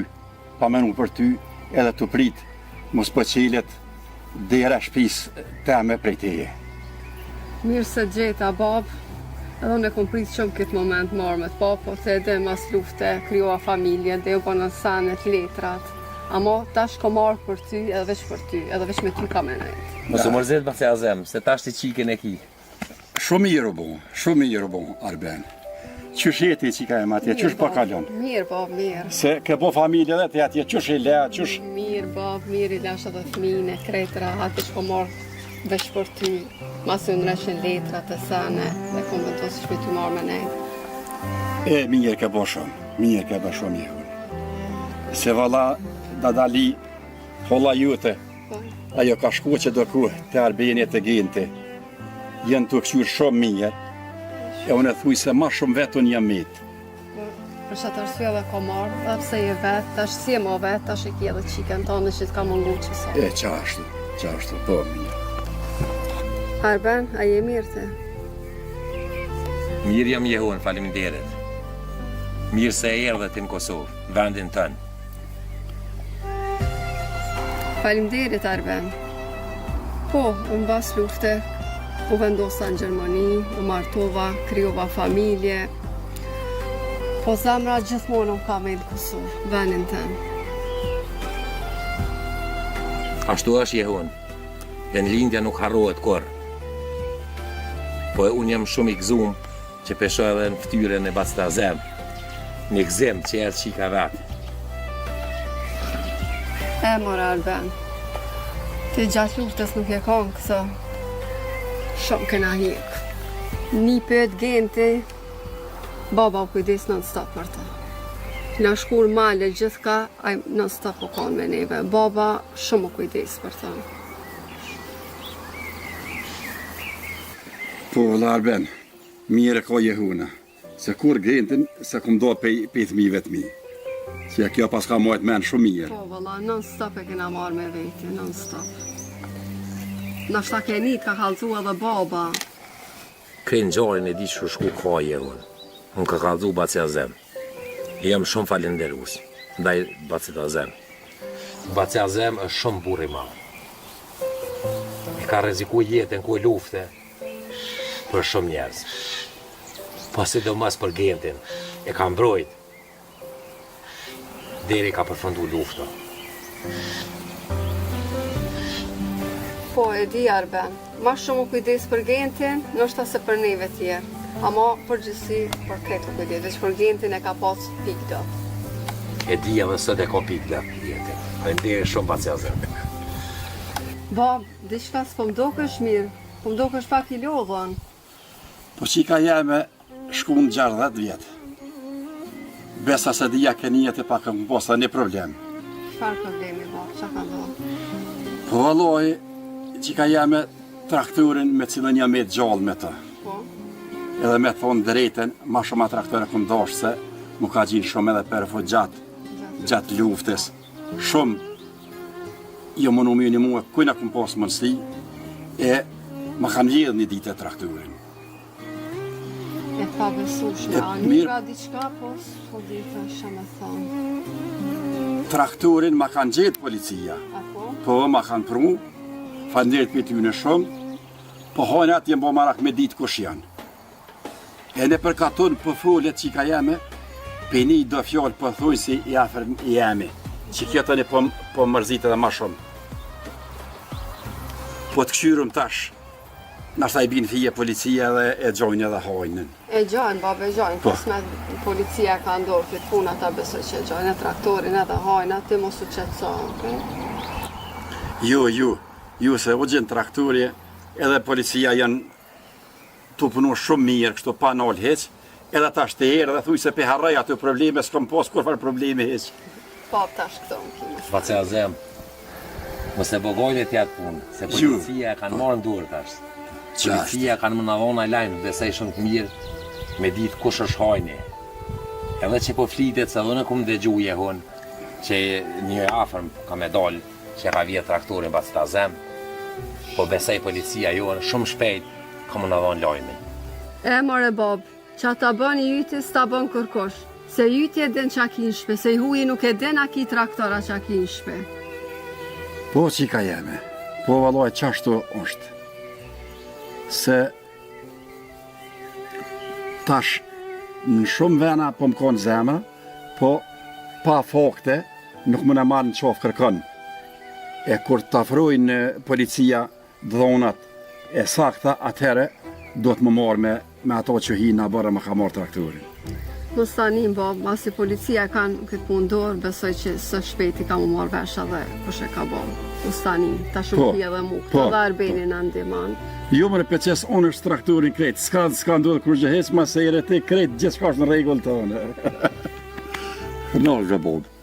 [SPEAKER 3] pa menu për ty, edhe të prit, mos për qilet, dera shpis të me prej teje.
[SPEAKER 15] Mirë se gjejta, Bob, edhe unë e kom prit shumë këtë moment marrë me të papo, se edhe mas lufte, kryova familje, dhe u bënë sanet, letrat. Amo tash ko marrë për ty, edhe veç për ty, edhe veç me ty ka me nejtë.
[SPEAKER 4] Mos u mërzit ma se azem, se tash të qikin e ki.
[SPEAKER 3] Shumë mirë u bon, Arben. Qysh jeti që ka e ma tje, qysh pa kalon?
[SPEAKER 15] Mirë, Bob, mirë.
[SPEAKER 3] Se ke bo familje dhe të atje, qysh i le, qysh...
[SPEAKER 15] Mirë, Bob, mirë, i lash edhe fmine, kretra, atë që ko marrë veç për ty. Masë unë reshen letrat të sane, dhe kom vendosë që me ty marrë me nejtë.
[SPEAKER 3] E, mirë ke bo shumë jehun. Se valla, dadali, holla jute, ajo ka shku që do ku të Arbeni të ginti. janë të këshyrë shumë mirë, e unë e thuj se ma shumë vetën jam mitë.
[SPEAKER 16] Për që të arsye dhe ka marrë, dhe pse je vetë, tash si e mo vetë, tash e kje dhe qikën tonë që t'ka mungu që sa.
[SPEAKER 3] E qashtu, po mirë.
[SPEAKER 16] Arben, a je mirë te?
[SPEAKER 4] Mirë jam jehon, faleminderit. Mirë se e erdhe ti në Kosovë, vendin tënë.
[SPEAKER 16] Faleminderit, Arben. Po, unë bas lufte, u vendosa në Gjermani, u martova, kryova familje. Po zemra gjithmonë ka me në Kosovë, vendin tënë.
[SPEAKER 4] Ashtu është jehon, dhe në lindja nuk harrohet kur. Po unë jam shumë i gëzum që peshoj edhe në ftyren e Bacta Zem. Një gëzim që e qika vetë.
[SPEAKER 16] E mora Arben, ti gjatë luftës nuk e konë këso. Shumë këna hikë. Një pëtë genti, baba u kujdes non-stop për ta. Në shkur male gjithka, a non-stop u konë me neve. Baba shumë u kujdes për ta.
[SPEAKER 3] Po, Arben, mire ka jehuna, se kur gentin, se kum do pe thmive të mi. Se kjo pas ka mojt men shumë mirë.
[SPEAKER 16] Po, valla, non-stop e kena marrë me veti, non-stop. Nashta kenit ka kalzu edhe baba.
[SPEAKER 4] Kënë gjarin e di që shku ka jehon. Unë ka kalzu Bacta Zem. Jam shumë falenderus, ndaj Bacta Zem.
[SPEAKER 17] Bacta Zem është shumë burr i madh. E ka rreziku jetën ku lufte për shumë njerëz. Po sidomos për gentin, e ka mbrojt deri ka përfundu lufta.
[SPEAKER 16] Po, e di Arben, ma shumë u kujdes për gentin, nështë se për neve tjerë. Ama përgjithsi për këtë u kujdes, veç për gentin e ka pas pikë.
[SPEAKER 17] E di edhe sot e ka pikë jetin. Faleminderit shumë Bacta Zem.
[SPEAKER 16] Bab, diçka s'po m'dokesh mirë, po m'dokesh pak i lodhën.
[SPEAKER 3] Po qika jeme shku në 60 vjetë. Besa se dhja kenijet e pak më posa një problem.
[SPEAKER 16] Çfarë problemi, bab, qa ka ndonë?
[SPEAKER 3] Po valloj, qika jeme traktorin me cilën jam e gjallë me të.
[SPEAKER 16] Po?
[SPEAKER 3] Edhe me thonë drejten, ma shumë a traktore këm doshë se mu ka gjinë shumë edhe përfo gjatë luftës. Shumë, jo më nëmi një muë, kujna këm posë mënësi, e ma kanë vjedhë një ditë e traktorin.
[SPEAKER 16] E pa besushme, a një ra diqka, po ditë është me thonë.
[SPEAKER 3] Traktorin ma kanë gjetë policia, po ma kanë pru, falënderit për ty në shumë, po hojnë atë jem bo marak me ditë kush janë. E në përkaton për follet që ka jeme, për një do fjallë për thuj si i afer i jemi, që kjetën e po mërzit edhe ma shumë. Po të këshyrëm tash, nashta i binë fije policia dhe e gjojnë edhe hojnën.
[SPEAKER 16] E gjojnë, babe, e gjojnë, pas me policia ka ndorë këtë puna ta besoj që e gjojnë, e traktorin edhe hojnë, ti mos u qetësohen, okej?
[SPEAKER 3] Ju se u gjenë traktori edhe policia janë të punu shumë mirë, kështu pa nalë heq, edhe ta shterë dhe thuj se pe harraj atë probleme, s'kom pos kur farë probleme heq.
[SPEAKER 16] Pap tash këto më kime.
[SPEAKER 17] Bacta Zem, mos e bogojnë e tjatë punë, se policia kanë marrë ndurë tash. Policia kanë më navona lajmë, besej shumë të mirë me ditë kush është hajni. Edhe që po flitet, se dhe në kumë dëgju jehon, që një afërm ka me dalë që ka vjetë traktorin Bacta Zem, po besej policia jonë shumë shpejt ka më navon lajmin.
[SPEAKER 16] E more bab, që ta bën i jyti s'ta bën kërkosh, se jyti e den që a kin shpe, se i huji nuk e den a ki traktora që a kin shpe.
[SPEAKER 3] Po qika jeme, po valoj qashtu është. Se tash në shumë vena po më konë zemra, po pa fakte nuk më në marrë në qofë kërkën. E kur të afrojnë policia dhonat e sakta, atëhere do të më marrë me ato që hi në bërë më ka marrë traktorin.
[SPEAKER 16] Mos tanim, bab, masi policia kanë këtë punë dorë, besoj që së shpejti ka më marrë vesha dhe kush e ka bërë. Mos tanim, ta shumë pje dhe mu, këto dhe Arbeni në ndiman.
[SPEAKER 3] Jo më në peqes onë është traktorin krejtë, s'ka ndodhë kur gjëhes, ma se i rete krejtë, gjithë shka është në regullë të onë. Në është gjëbodë.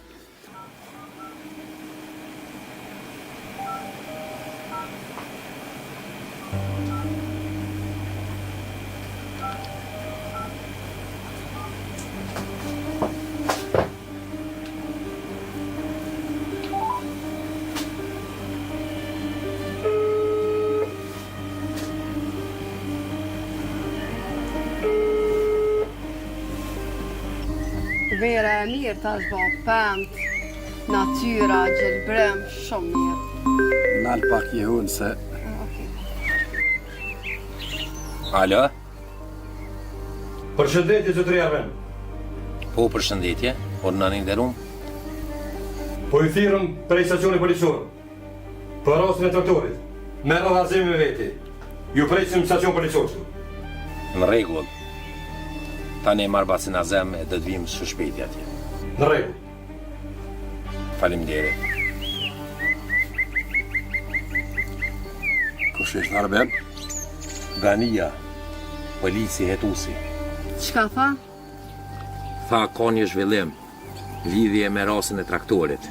[SPEAKER 16] e mirë tash bo, pëmt, natyra, gjelbrem, shumë mirë.
[SPEAKER 3] Nalë pak jehun se... Alo?
[SPEAKER 18] Përshëndetje, zotëri Arben.
[SPEAKER 17] Po, përshëndetje, orë në nderum.
[SPEAKER 18] Po i thirrëm prej stacioni policor. Për rastin e traktorit. Merr adhazim me veti. Ju presim në stacion policor.
[SPEAKER 17] Në rregull. Tani e marr basin azem e do të vim së shpejti atje.
[SPEAKER 18] Në rregull.
[SPEAKER 17] Faleminderit.
[SPEAKER 3] Kush është Arben?
[SPEAKER 17] Gania, polici hetusi.
[SPEAKER 16] Çka tha?
[SPEAKER 17] Tha ka një zhvillim, lidhje me rastin e traktorit.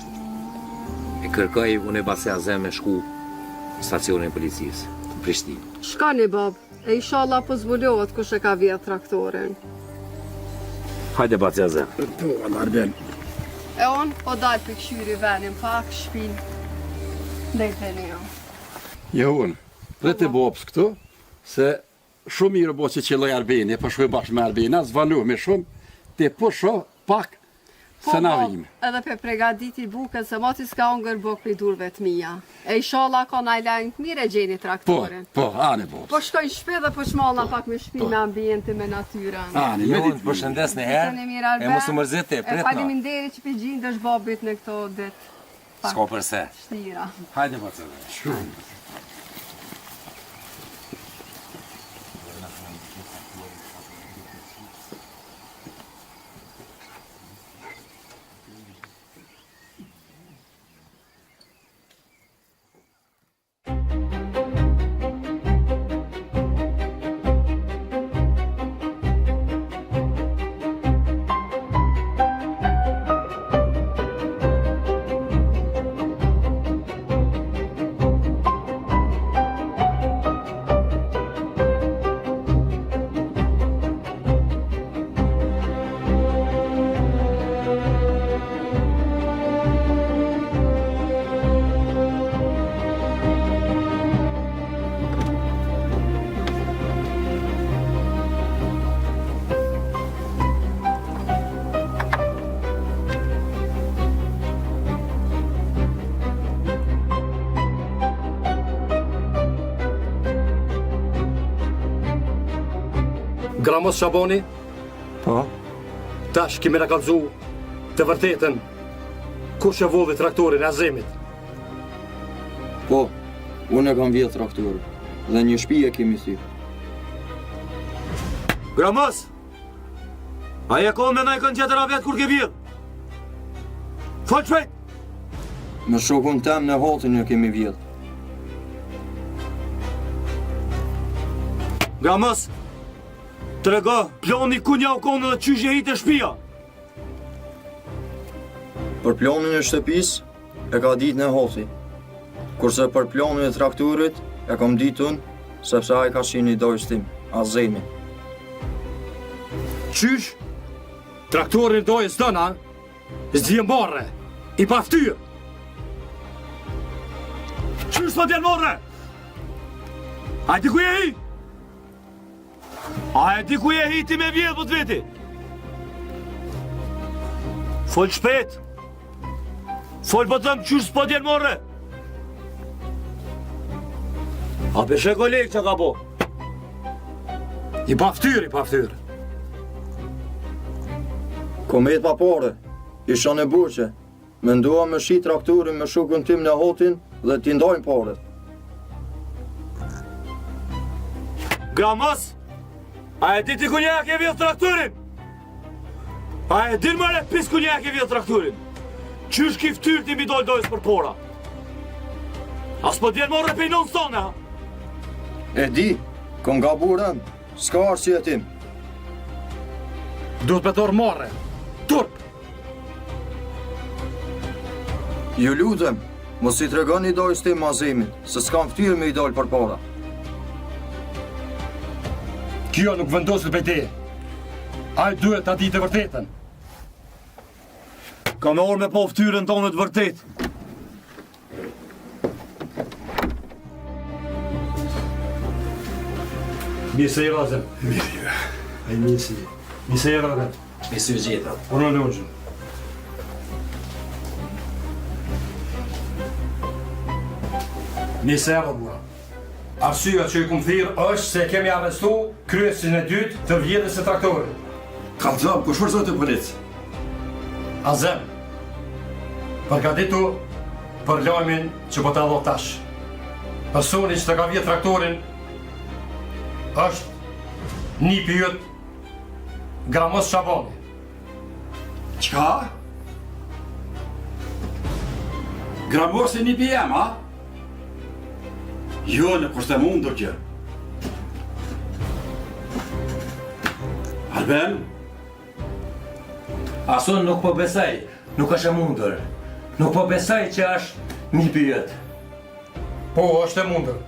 [SPEAKER 17] E kërkoj unë e basi azem me shku në stacionin e policisë, në Prishtinë.
[SPEAKER 16] Shkani bab, e inshallah po zbulohet kush e ka vjedh traktorin.
[SPEAKER 17] Hajde basi azem.
[SPEAKER 3] Po, Arben.
[SPEAKER 16] E on po dal për këshyri venin pak shpin. Lejteni jo.
[SPEAKER 3] Jehun, pret e bobs këtu, se shumë mirë bo që qëlloj Arbeni, po shkoj bashkë me Arbeni, zvanu me shumë, te po shoh pak se na vim.
[SPEAKER 16] Edhe pe pregaditi bukën se moti s'ka ongër buk për durve të mija. E inshallah ka najlajnë të mire gjeni traktorin.
[SPEAKER 3] Po, ane bobs.
[SPEAKER 16] Po shkojnë shpe dhe po shmallna pak me shpi me ambiente, me natyrën.
[SPEAKER 17] Ane, me ditë. Përshëndes në herë, e mos u mërzite, pret
[SPEAKER 16] E
[SPEAKER 17] na.
[SPEAKER 16] faleminderit që për gjindësh babit në këto dit.
[SPEAKER 17] S'ka përse.
[SPEAKER 16] Shtira.
[SPEAKER 17] Hajde basi azem.
[SPEAKER 3] Shumë.
[SPEAKER 18] Gramos Shaboni?
[SPEAKER 12] Po.
[SPEAKER 18] Tash kemi na kallëzu të vërtetën kush e volli traktorin e Azemit.
[SPEAKER 12] Po, unë e kam vjedh traktorin dhe një shtëpi e kemi thirr.
[SPEAKER 18] Gramos! A e konë me najkën tjetër a vetë kur ke vjedh? Fol shpejt!
[SPEAKER 12] Me shokun tem në hotin e kemi vjedh.
[SPEAKER 18] Gramos! Të rega, plani ku nja u konë dhe qysh je hitë e shpia.
[SPEAKER 12] Për planin e shtëpis e ka ditë në hoti. Kurse për planin e traktorit e kam ditë unë sepse ai ka qenë i dajës tim, Azemi.
[SPEAKER 18] Qysh? Traktorin e dojës tëna, zdje marre, i paftyrë. Qysh s'po t'jen marre? A di ku je hi? A e di ku je hi ti me vjedh për të veti? Fol shpet. Fol për tëmë qysh s'po t'jen marre. A beshe kolegë që ka po? I paftyrë, i paftyrë.
[SPEAKER 12] Komet pa pare, isha në burqe. Mendova me shi traktorin me shokun tim në hotin dhe t'i ndajnë paret.
[SPEAKER 18] Gramos, a e di ti ku nja ke vjedh traktorin? A e din mëre pis ku nja ke vjedh traktorin? Qysh ki ftyrë ti mi dojnë dojës për pora? As po djenë morë pej non stone, ha?
[SPEAKER 12] E di, kom gaburën, s'ka arsye tim.
[SPEAKER 18] Duhet me torë marre, turp!
[SPEAKER 12] Ju lutem, mos i tregoni dojës tim Azemin, se s'kam ftyrë me i dojnë për para.
[SPEAKER 18] Kjo nuk vendoset për te. Ai duhet ta di të vërtetën. Ka me orë me po ftyrën tonë të vërtet. Mirë se i razëm.
[SPEAKER 3] Mirë.
[SPEAKER 18] Ai mirë se. Mirë se i razëm.
[SPEAKER 17] Mirë se u gjeta.
[SPEAKER 18] Unë në lëngjën.
[SPEAKER 3] Nisë bura. Arsyeja që i kum thirr është se kemi arrestu kryesin e dytë të vjedhjes së traktorit. Kallzom, kush forcoi të polic? Azem. Përgatitu për lajmin që po ta dho tash. Personi që të ka vjedh traktorin është një pyet Gramos Shaboni. Qka? Gramosi një PM, a? Jo, në kështë e mundur gjë. Arben?
[SPEAKER 17] Asun nuk po besaj, nuk është e mundur. Nuk po besaj që është një pyet.
[SPEAKER 3] Po, është e mundur.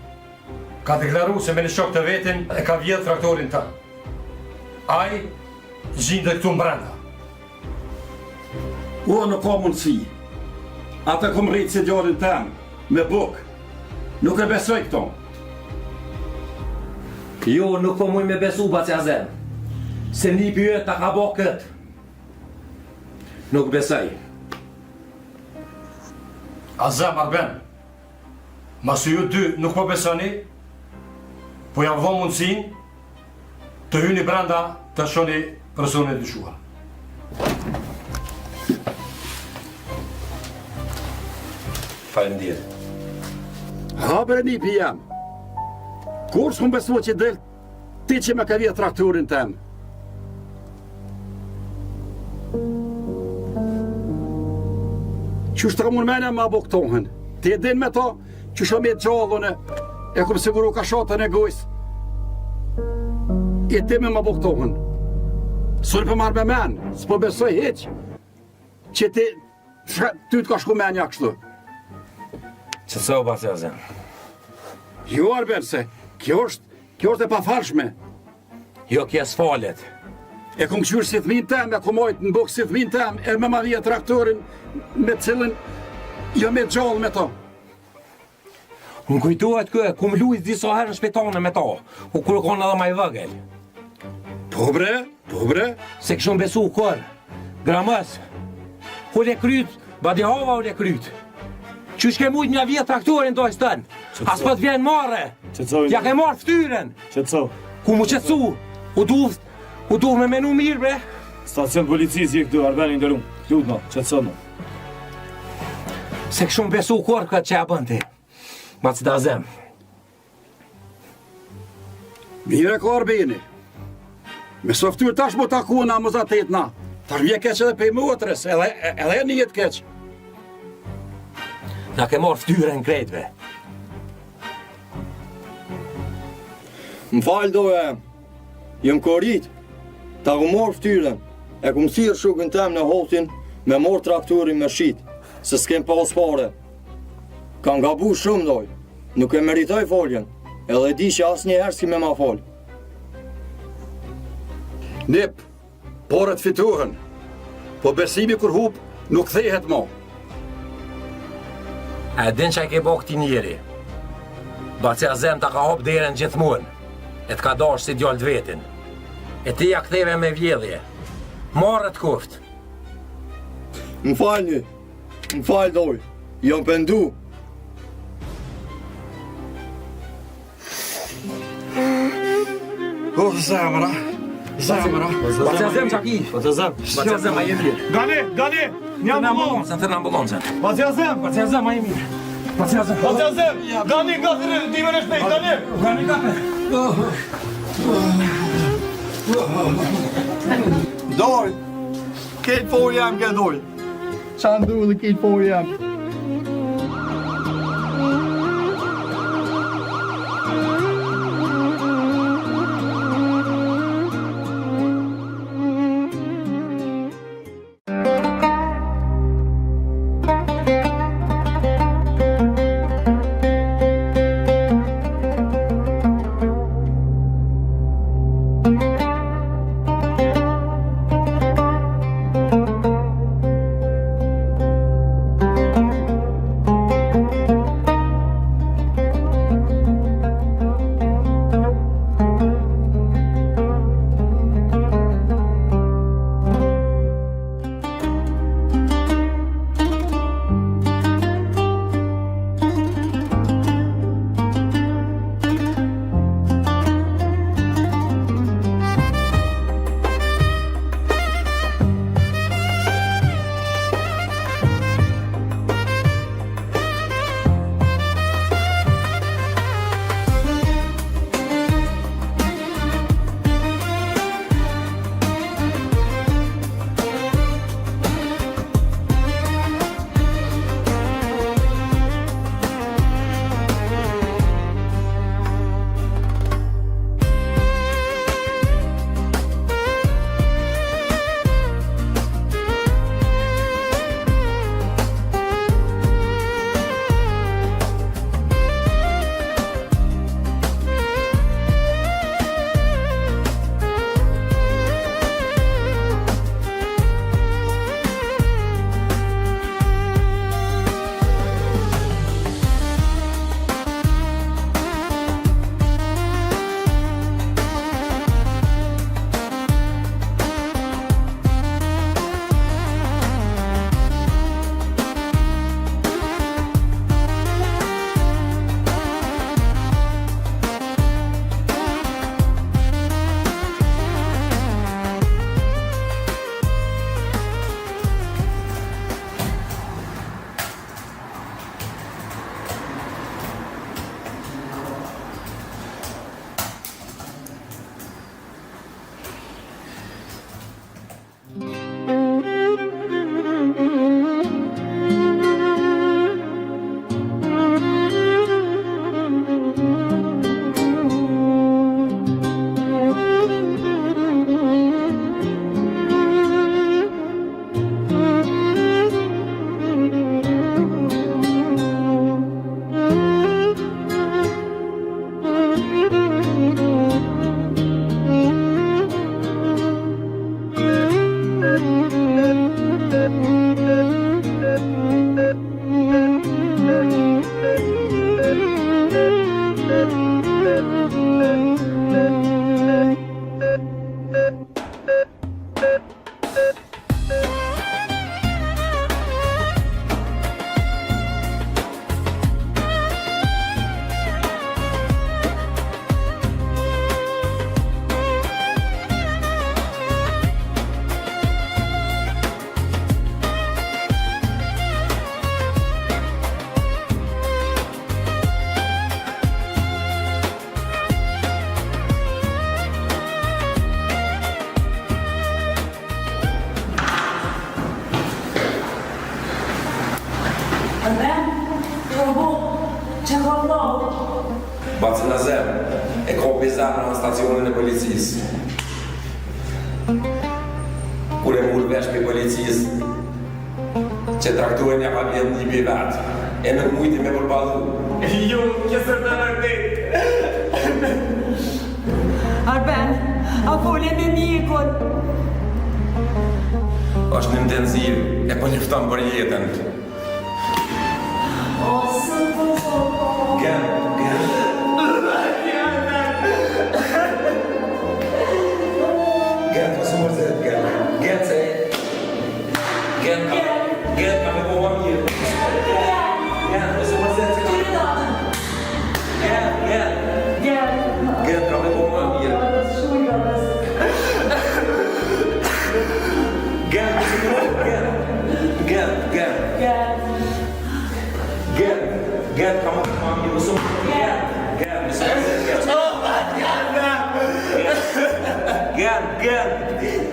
[SPEAKER 3] Ka deklaru se me një shok të vetin e ka vjedh traktorin ta. Ai gjinde këtu mbranda. O, nuk ka mundësi. Ata kom rritë si djallin tem, me buk. Nuk e besoj këto.
[SPEAKER 17] Jo, nuk po muj me besu, baci Azem. Se një pyet ta ka bo këtë. Nuk besoj.
[SPEAKER 3] Azem, Arben, masu ju dy nuk po besoni, po jam vë mundësin të hyni brenda të shoni personin e dyshuar.
[SPEAKER 17] Faleminderit.
[SPEAKER 3] Habre një PM. Kur s'kum besu që del ti që me ka vjetë traktorin tem? Qështë të kamun mene ma buktohen? Ti e din me ta që shumë e gjallën e kum siguru ka shatën e gojës. E ti me ma buktohen. Së në për marrë me men, s'po besoj heq që ty t'ka shku menja kështu.
[SPEAKER 17] Që të baci Azem?
[SPEAKER 3] Jo, Arben, se kjo është e pafalshme.
[SPEAKER 17] Jo, kje s'falet.
[SPEAKER 3] E kum qyrë si thmin tem, e kum ojtë në bukë si thmin tem, e me ma vija traktorin me cilën jo me gjallë me to.
[SPEAKER 17] Unë kujtuat kë, kum lujt disa herë në shpitane me to, u kur konë edhe ma i vëgel.
[SPEAKER 3] Po bre.
[SPEAKER 17] Se këshon besu kër, Gramës, ku le kryt, badi hava u le kryt. Që shke mujt mja vjetë traktorin dojës tënë, as për të vjenë marre, ja ke marrë ftyren. Ku mu qëtësu, u duh me menu mirë, bre.
[SPEAKER 18] Stacion policis je këtu, Arbeni ndërun, lutno, qëtësënë.
[SPEAKER 17] Se këshon besu kër këtë që ja bëndi, baci Azem.
[SPEAKER 3] Mire ka Arbeni, me softyr tash mu taku na mëzatet na, tash vje keq edhe pej motres, edhe një jetë keq.
[SPEAKER 17] Na ke marrë ftyren krejtve.
[SPEAKER 12] Më falë doja em, jëm korit, ta ku morë ftyren, e ku mësirë shukën tem në hotin me morë traktorin me shit, se s'kem pas pare. Kam gabu shumë doj, nuk e meritoj foljen, edhe di që asë një herë s'ki me ma folë.
[SPEAKER 3] Nip, porët fituhen, po besimi kur hup nuk thehet mo.
[SPEAKER 17] E din që a ke bo këti njeri. Baci Azem ta ka hop deren gjithmonë, e t'ka dash si djallë vetin. E ti ja ktheve me vjedhje. Marrët kuft.
[SPEAKER 12] Më falë doj, jam pëndu.
[SPEAKER 3] Zemra.
[SPEAKER 17] Baci Azem qa ki? Baci Azem a je mirë.
[SPEAKER 18] Gani, një ambulancë.
[SPEAKER 17] Të në ambulancën.
[SPEAKER 18] Baci Azem
[SPEAKER 17] a je mirë. Baci Azem,
[SPEAKER 18] gani, gazire, dime në shpejt, gani.
[SPEAKER 17] Gani, kape.
[SPEAKER 12] Doj, këtë po jam ke doj. Qa ndu dhe këtë po jam.
[SPEAKER 5] Arben, Robo, që ka vlau?
[SPEAKER 17] Baci në zemë, e kopi zemra në stacionin e policisë. Kur e murë vesh për policisë, që trakturin ja ka vjetë një për vetë, e nuk mujti me përballu.
[SPEAKER 10] Jo, kësër të vërtet.
[SPEAKER 5] Arben, a fole me mjekun?
[SPEAKER 17] Është në intenziv, e po njëfton për jetën. Gen. Gen, po së mërzet, gen. Gen se... Gen ka me boha mirë. Gen, po së mërzet se ka... Gen ka me boha mirë. Gen, po së mërzet, gen. Gen ka me boha mirë, po së mërzet.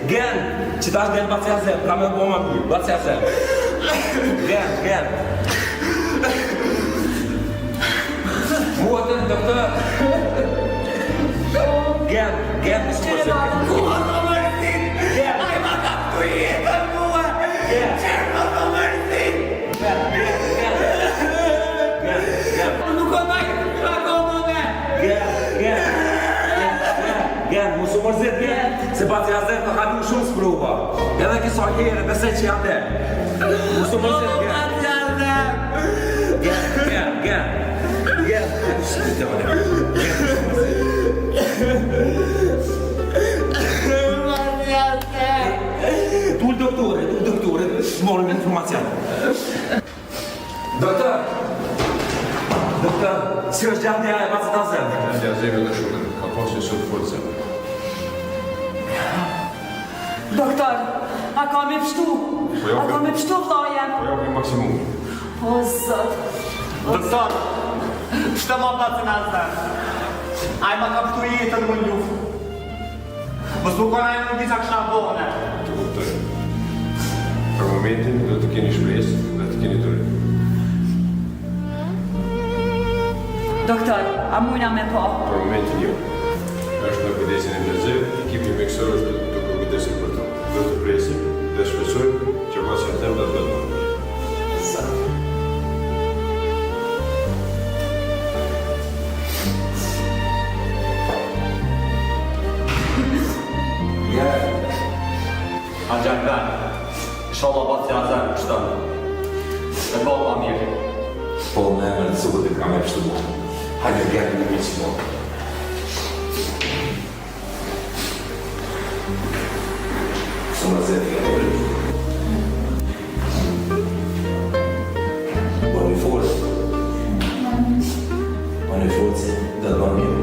[SPEAKER 17] Gen, që tash gen baci a zem, ka me boha mirë, baci a zem. Gen. Muatën, doktor. Gen, më së mërzit.
[SPEAKER 10] Mua të mërësit, a i ma ka të jetën mua. Qërë ma të mërësit. Nuk o daj, ka komo me.
[SPEAKER 17] Gen, mu së mërzit, se baci a zem ka kalu shumë sprova. Edhe kësa herë, besej që janë dhe. Mu së mërzit, Gen. Shkite më dhe. Tull doktore, morëm informacion. Doktor, si është gjendja e bacit a zemë?
[SPEAKER 14] Gjendja e zemë në shumë, ka pasur një sot forë zemë.
[SPEAKER 5] Doktor, a ka me pështu? A ka me pështu vllajen?
[SPEAKER 14] Po japim maksimum.
[SPEAKER 5] O, zot.
[SPEAKER 10] Doktor, shtë ma bacin a zemë. A i ma ka pëtu jetën më luft. Mos më kona e në disa kësha bone.
[SPEAKER 14] Të kuptoj. Për momentin, do të keni shpresë dhe të keni dorë.
[SPEAKER 5] Doktor, a mujna me po?
[SPEAKER 14] Për momentin jo. Është në kujdesin e ndërziv, ekipi mjekësor është të kujdesin për to. Do të presim dhe shpresojmë që pacientet do të bëhen më mirë.
[SPEAKER 10] A gjanë venë, inshallah baci a zemë kështë. E bëllë a mirë.
[SPEAKER 17] Po, me emër të suko të kam e pështu mu. Hajde gjerë në miqë mo. Së më zetë e bërë. Bërë në forë. Bërë në forë, dhe të bërë mirë.